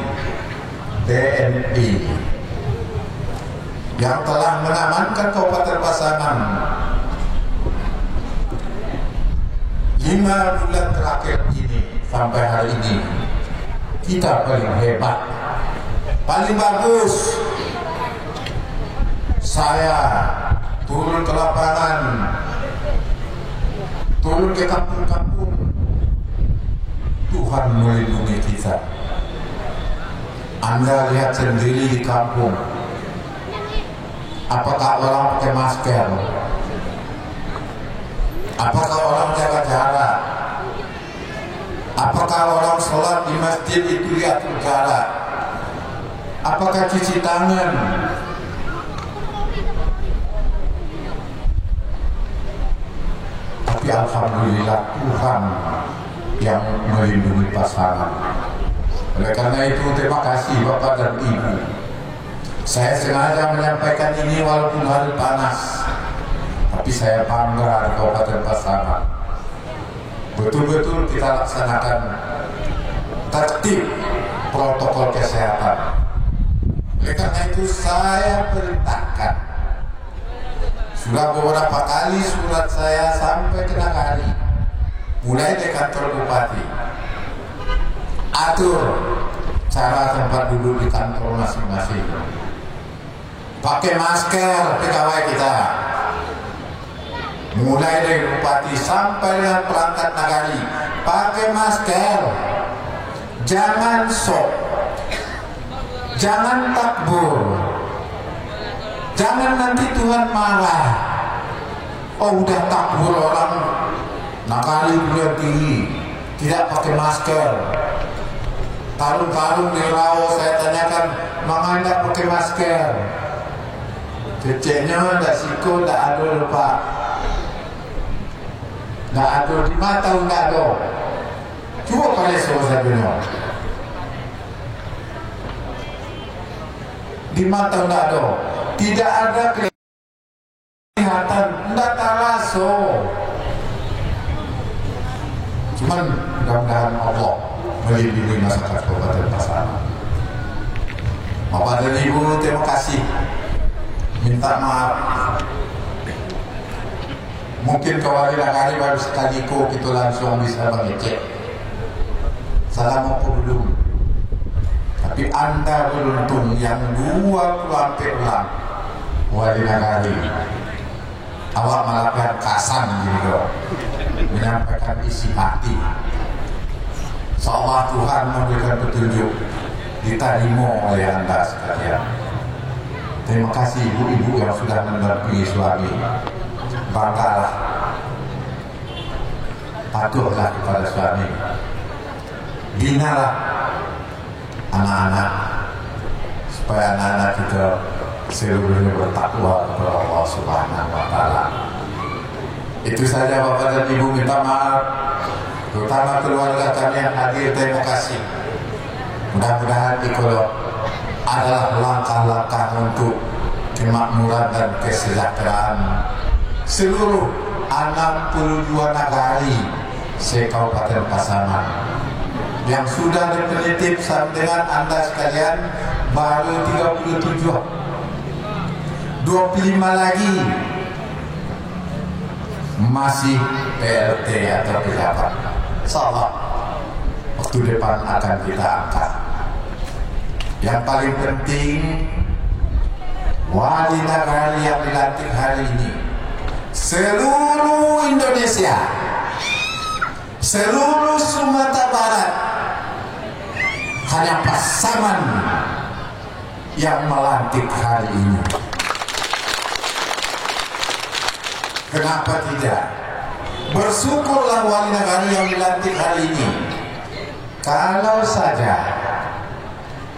TNI yang telah mengamankan Kabupaten Pasaman 5 bulan terakhir ini sampai hari ini kita paling hebat, paling bagus. Saya turun ke lapangan, turun ke kampung-kampung, Tuhan melindungi kita. Anda lihat sendiri di kampung, apakah orang pakai masker? Apakah orang jaga jarak? Apakah orang sholat di masjid itu diatur jarak? Apakah cuci tangan? Tapi alhamdulillah Tuhan yang melindungi pasangan. Oleh karena itu terima kasih Bapak dan Ibu. Saya sengaja menyampaikan ini walaupun hari panas, tapi saya bangga di Kabupaten Pasaman. Betul-betul kita laksanakan tertib protokol kesehatan. Oleh karena itu saya perintahkan, sudah beberapa kali surat saya sampai ke Nagari, mulai dari kantor bupati, atur cara tempat duduk di kantor masing-masing, pakai masker pegawai kita, mulai dari bupati sampai dengan perangkat Nagari, pakai masker, jangan sok, jangan takbur, jangan nanti Tuhan marah. Oh udah takbur orang Nagari bulan tinggi, tidak pakai masker. Tarung-tarung di Rawo saya tanyakan, mengapa tidak pakai masker? Ceceknya tidak siku, tidak ada lupa. Tidak ada di mata, tidak ada. Coba pada sahaja benar. Di mata tidak ada. Tidak ada kelihatan, tidak terasa. Cuman mudah-mudahan Allah melindungi masyarakat Kabupaten Pasaman. Bapak dan Ibu terima kasih. Minta maaf. Mungkin kawali Nagari baru sekali kok kita langsung bisa mengecek. Salam apa belum? Tapi Anda beruntung yang 20 ulang wali Nagari. Awak melakukan kasan gitu, menyampaikan isi hati. Seolah Tuhan memberikan petunjuk, diterima oleh Anda sekalian. Terima kasih ibu-ibu yang sudah mendampingi suami. Banggalah, patuhlah kepada suami, binalah anak-anak supaya anak-anak kita seluruhnya bertakwa kepada Allah Subhanahu wa Ta'ala. Itu saja Bapak dan Ibu, minta maaf terutama keluarga kami yang hadir. Terima kasih. Mudah-mudahan kalau adalah langkah-langkah untuk kemakmuran dan kesejahteraan seluruh 62 Nagari se-Kabupaten Pasaman yang sudah definitif sampai dengan Anda sekalian baru 37, 25 lagi masih PLT atau pejabat. Insyaallah waktu depan akan kita angkat. Yang paling penting, wali Nagari yang dilantik hari ini seluruh Indonesia, seluruh Sumatera Barat, hanya Pasaman yang melantik hari ini. Kenapa tidak? Bersyukurlah wali Nagari yang dilantik hari ini. Kalau saja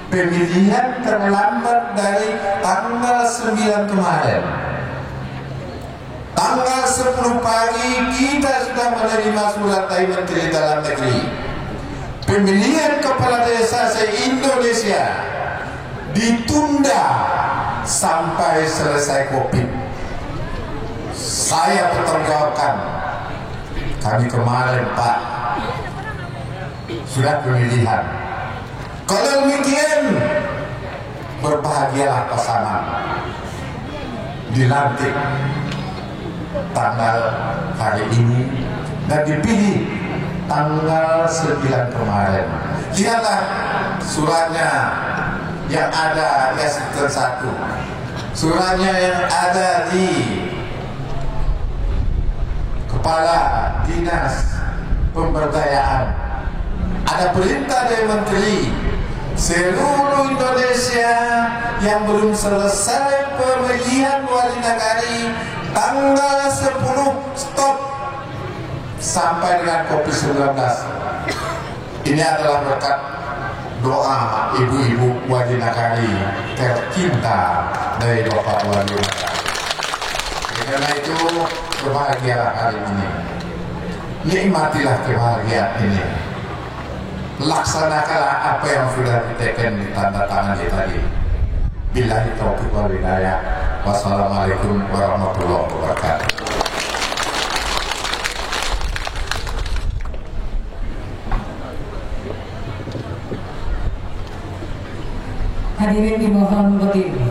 pemilihan terlambat dari tanggal 9 kemarin, tanggal 10 pagi kita sudah menerima surat dari Menteri Dalam Negeri. Pemilihan kepala desa se-Indonesia ditunda sampai selesai COVID. Saya bertanggungjawabkan, kami kemarin Pak sudah pemilihan. Kalau demikian, berbahagialah pasangan dilantik tanggal hari ini dan dipilih tanggal 9 kemarin. Lihatlah suratnya yang ada di Sektor 1, suratnya yang ada di Kepala Dinas Pemberdayaan. Ada perintah dari Menteri, seluruh Indonesia yang belum selesai pemilihan wali negari tanggal 10 stop sampai dengan COVID-19. Ini adalah berkat doa ibu-ibu wali negari tercinta dari Bapak Wali Negari. Karena itu berbahagialah hari ini, nikmatilah kebahagiaan ini, laksanakanlah apa yang sudah ditekan di tanda tangan tadi. Billahi taufiq wal hidayah. Wassalamualaikum warahmatullahi wabarakatuh. Hadirin dimohon berdiri.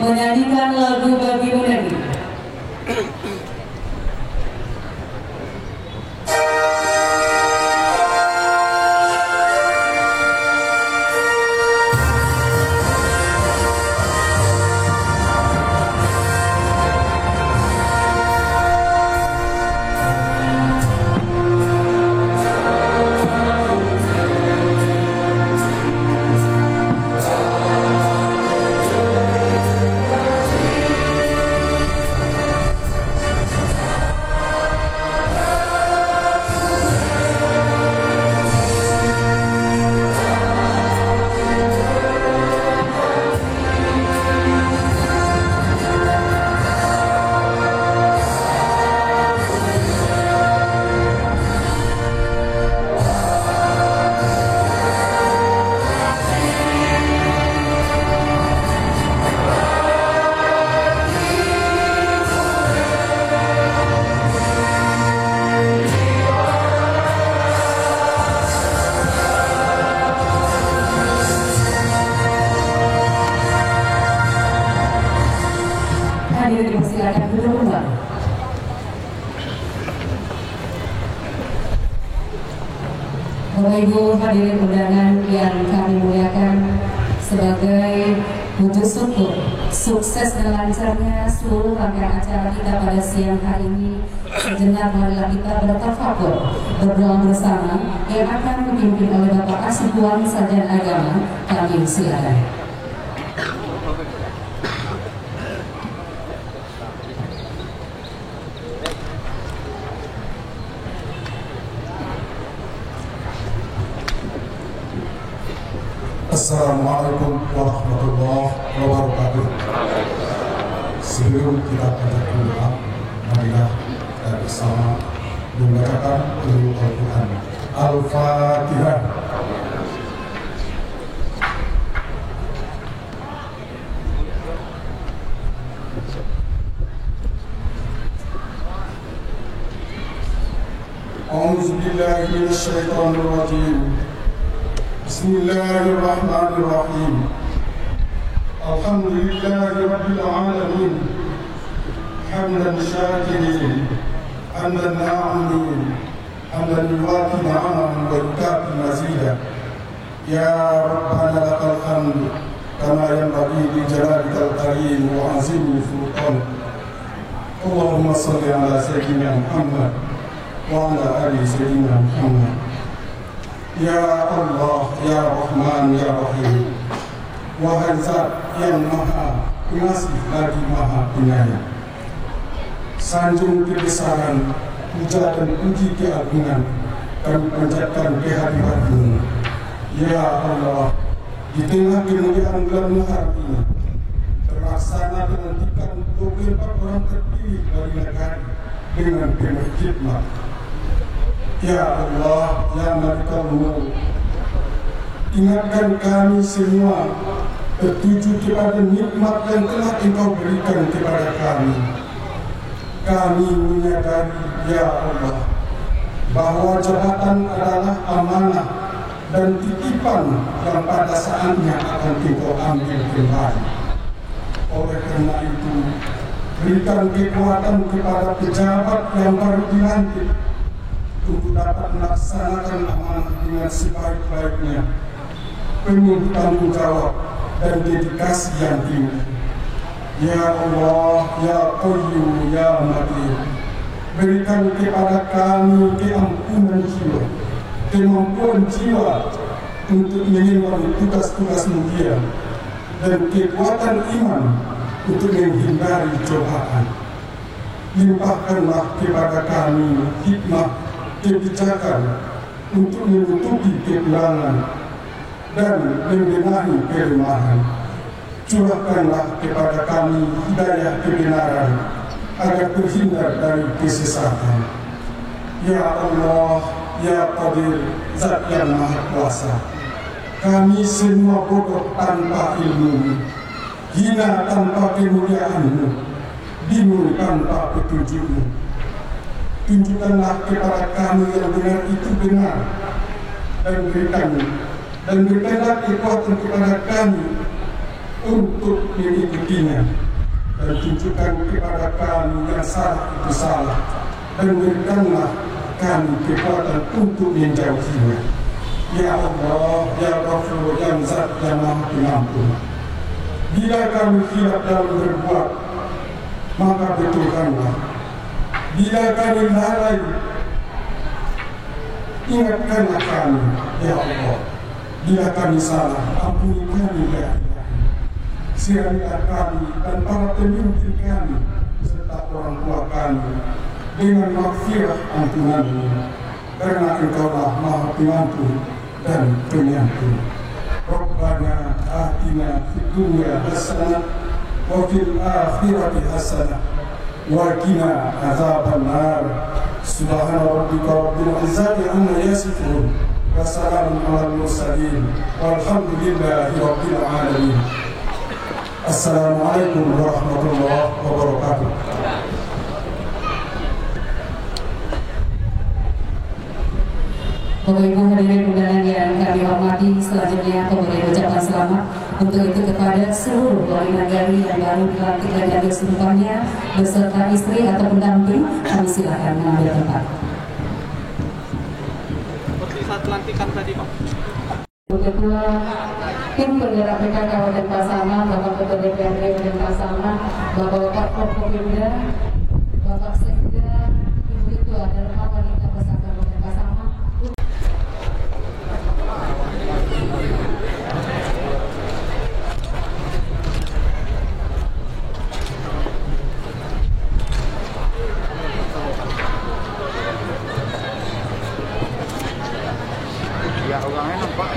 Menyanyikan lagu bagimu negeri. Dipersilakan duduk kembali. Bapak Ibu hadirin undangan yang kami muliakan, sebagai wujud syukur sukses dan lancarnya seluruh rangkaian acara kita pada siang hari ini, sejenak marilah kita bertafakur berdoa bersama yang akan dipimpin oleh Bapak Asifuan Sarjana Agama. Kami silakan. Assalamualaikum warahmatullahi wabarakatuh. Sebelum kita baca doa, marilah kita bersama membacakan doa Al-Quran. Al-Fatihah. A'udzu billahi minasy syaithanir rajim. Bismillahirrahmanirrahim. Alhamdulillahi rabbil alamin. Hamdan syakirin, hamdan na'imin, hamdan yuwati na'am wa yukafi mazidah. Ya Rabbana lakal hamd kama yanbaghi li jalalikal karim wa azimi sultanik. Allahumma salli ala sayyidina Muhammad wa ala ali sayyidina Muhammad. Ya Allah, Ya Rahman, Ya Rahim. Wahai Zat yang Maha Pengasih lagi Maha Penyayang, sanjung kebesaran, puja dan puji keagungan kami panjatkan kehadirat-Mu. Ya Allah, di tengah kemuliaan bulan Muharram ini terlaksana dengan 24 orang terpilih dari negara dengan penuh khidmat. Ya Allah, Ya Malikal Mulk, ingatkan kami semua tertuju kepada nikmat yang telah Engkau berikan kepada kami. Kami menyadari, Ya Allah, bahwa jabatan adalah amanah dan titipan yang pada saatnya akan Engkau ambil kembali. Oleh karena itu, berikan kekuatan kepada pejabat yang baru dilantik untuk dapat melaksanakan amanah dengan sebaik-baiknya, penuh tanggung jawab dan dedikasi yang tinggi. Ya Allah, Ya Qayyum, Ya Matin, berikan kepada kami keampunan jiwa, kemampuan jiwa untuk mengemban tugas-tugas mulia, dan kekuatan iman untuk menghindari cobaan. Limpahkanlah kepada kami hikmah kebijakan untuk menutupi kekurangan dan membenahi kelemahan. Curahkanlah kepada kami hidayah kebenaran agar terhindar dari kesesatan. Ya Allah, Ya Qadir, Zat yang Maha Kuasa, kami semua bodoh tanpa ilmu, hina tanpa kemuliaan-Mu, bingung tanpa petunjuk-Mu. Tunjukkanlah kepada kami yang benar itu benar, dan berikanlah kekuatan kepada kami untuk mengikutinya, dan tunjukkan kepada kami yang salah itu salah, dan berikanlah kami kekuatan untuk menjauhinya. Ya Allah, Ya Ghafur, yang Zat yang Maha Pengampun, bila kami hilaf dalam berbuat, maka betulkanlah. Bila kami lalai, ingatkanlah kami. Ya Allah, bila kami salah, ampuni kami. Ya Allah, siramilah kami dan para pemimpin kami serta orang tua kami dengan maghfirah ampunan-Mu, karena Engkaulah Maha Pengampun dan Penyampun. Rabbana atina fid dunya hasanah wa fil akhirati hasanah wa qina adzabannar. Subhana rabbika rabbil izzati amma yasifun wa salamun alal mursalin walhamdulillahi rabbil alamin. Assalamualaikum warahmatullahi wabarakatuh. Bapak Ibu hadirin undangan yang kami hormati, selanjutnya kami ucapkan selamat untuk itu kepada seluruh wali nagari yang baru dilantik dan diambil sumpahnya beserta istri atau pendamping. Kami silakan mengambil tempat. Seperti saat pelantikan tadi, Pak. Ketua Tim Penggerak PKK Kabupaten Pasaman, Bapak Ketua DPRD Kabupaten Pasaman, Bapak Forkopimda, Bapak Sekda, Ibu Ketua dan Bapak Wanita Besar Kabupaten Pasaman. Ya orangnya nampak.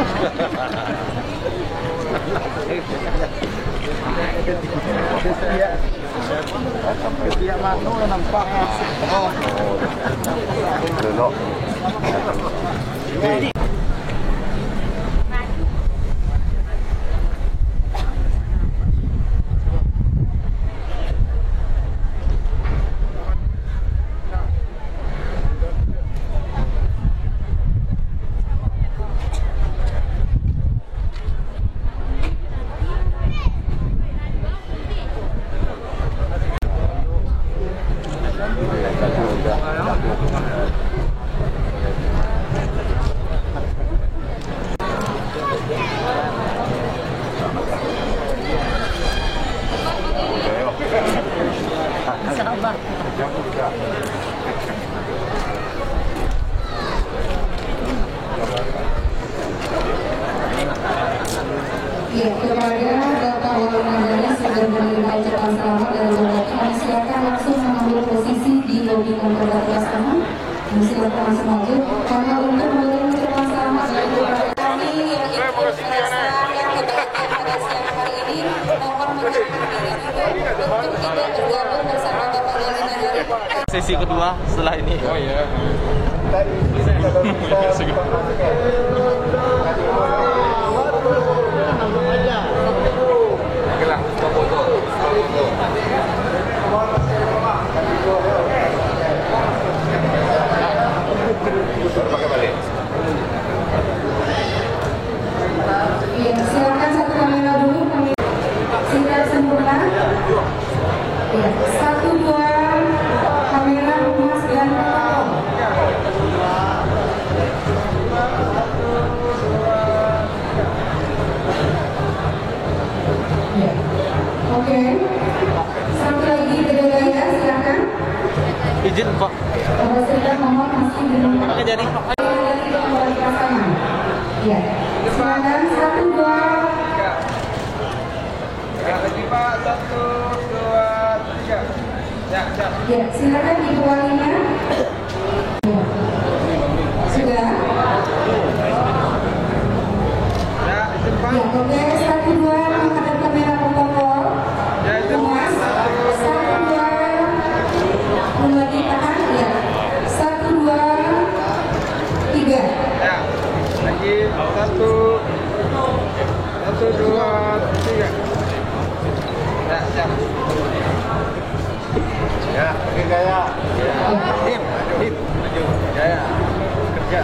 Ketiak mano nampak. Oh. Belok. Ya, kepada Bapak Wali Nagari sudah menerima ucapan selamat dan berkata, kami silakan langsung mengambil posisi di lobi kantor Pasaman. Kami silakan langsung maju karena untuk menerima ucapan selamat dari kepada kami yang ikut merasa yang kebahagiaan pada siang hari ini, mohon menjaga diri untuk tidak bergabung bersama Bapak Wali Nagari. Sesi kedua setelah ini. Oh iya. Silakan satu kamera dulu, kami sudah sempurna. izin kok. Sudah mohon masih belum. Pakai jadi. Ya, silakan 1, 2. Lagi Pak, 1, 2, 3. Ya, silakan dikeluarinya. Sudah. Ya, itu Pak. Ya, oke, 1, 2 menghadap kamera protokol. Ya, itu Pak. 1, 2. Mulai ditahan, ya. 1, 2, 3. Ya. Lagi 1, 2, 3. Ya, siap. Ya, oke gaya. Hip. Maju. Jaya. Kerja.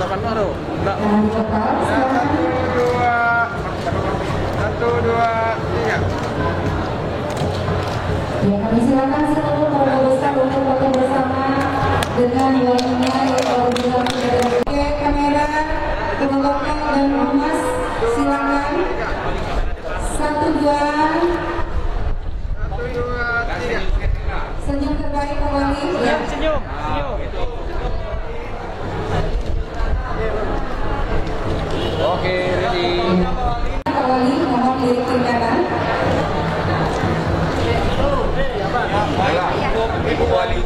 Tekan baru. Enggak. Tahan total, Ya, silakan. 1, 2, 3. Ya, kami silakan seluruh keluarga besar untuk foto bersama dengan walinya yaitu Abdullah Saudara. Oke, kamera kelompoknya dan Mas silakan. 1, 2. 1, 2, 3. Senyum terbaik Pak Wali. Ya. Senyum. Oke, ready. Pak Wali mohon lirik kiri kanan. Ibu Wali.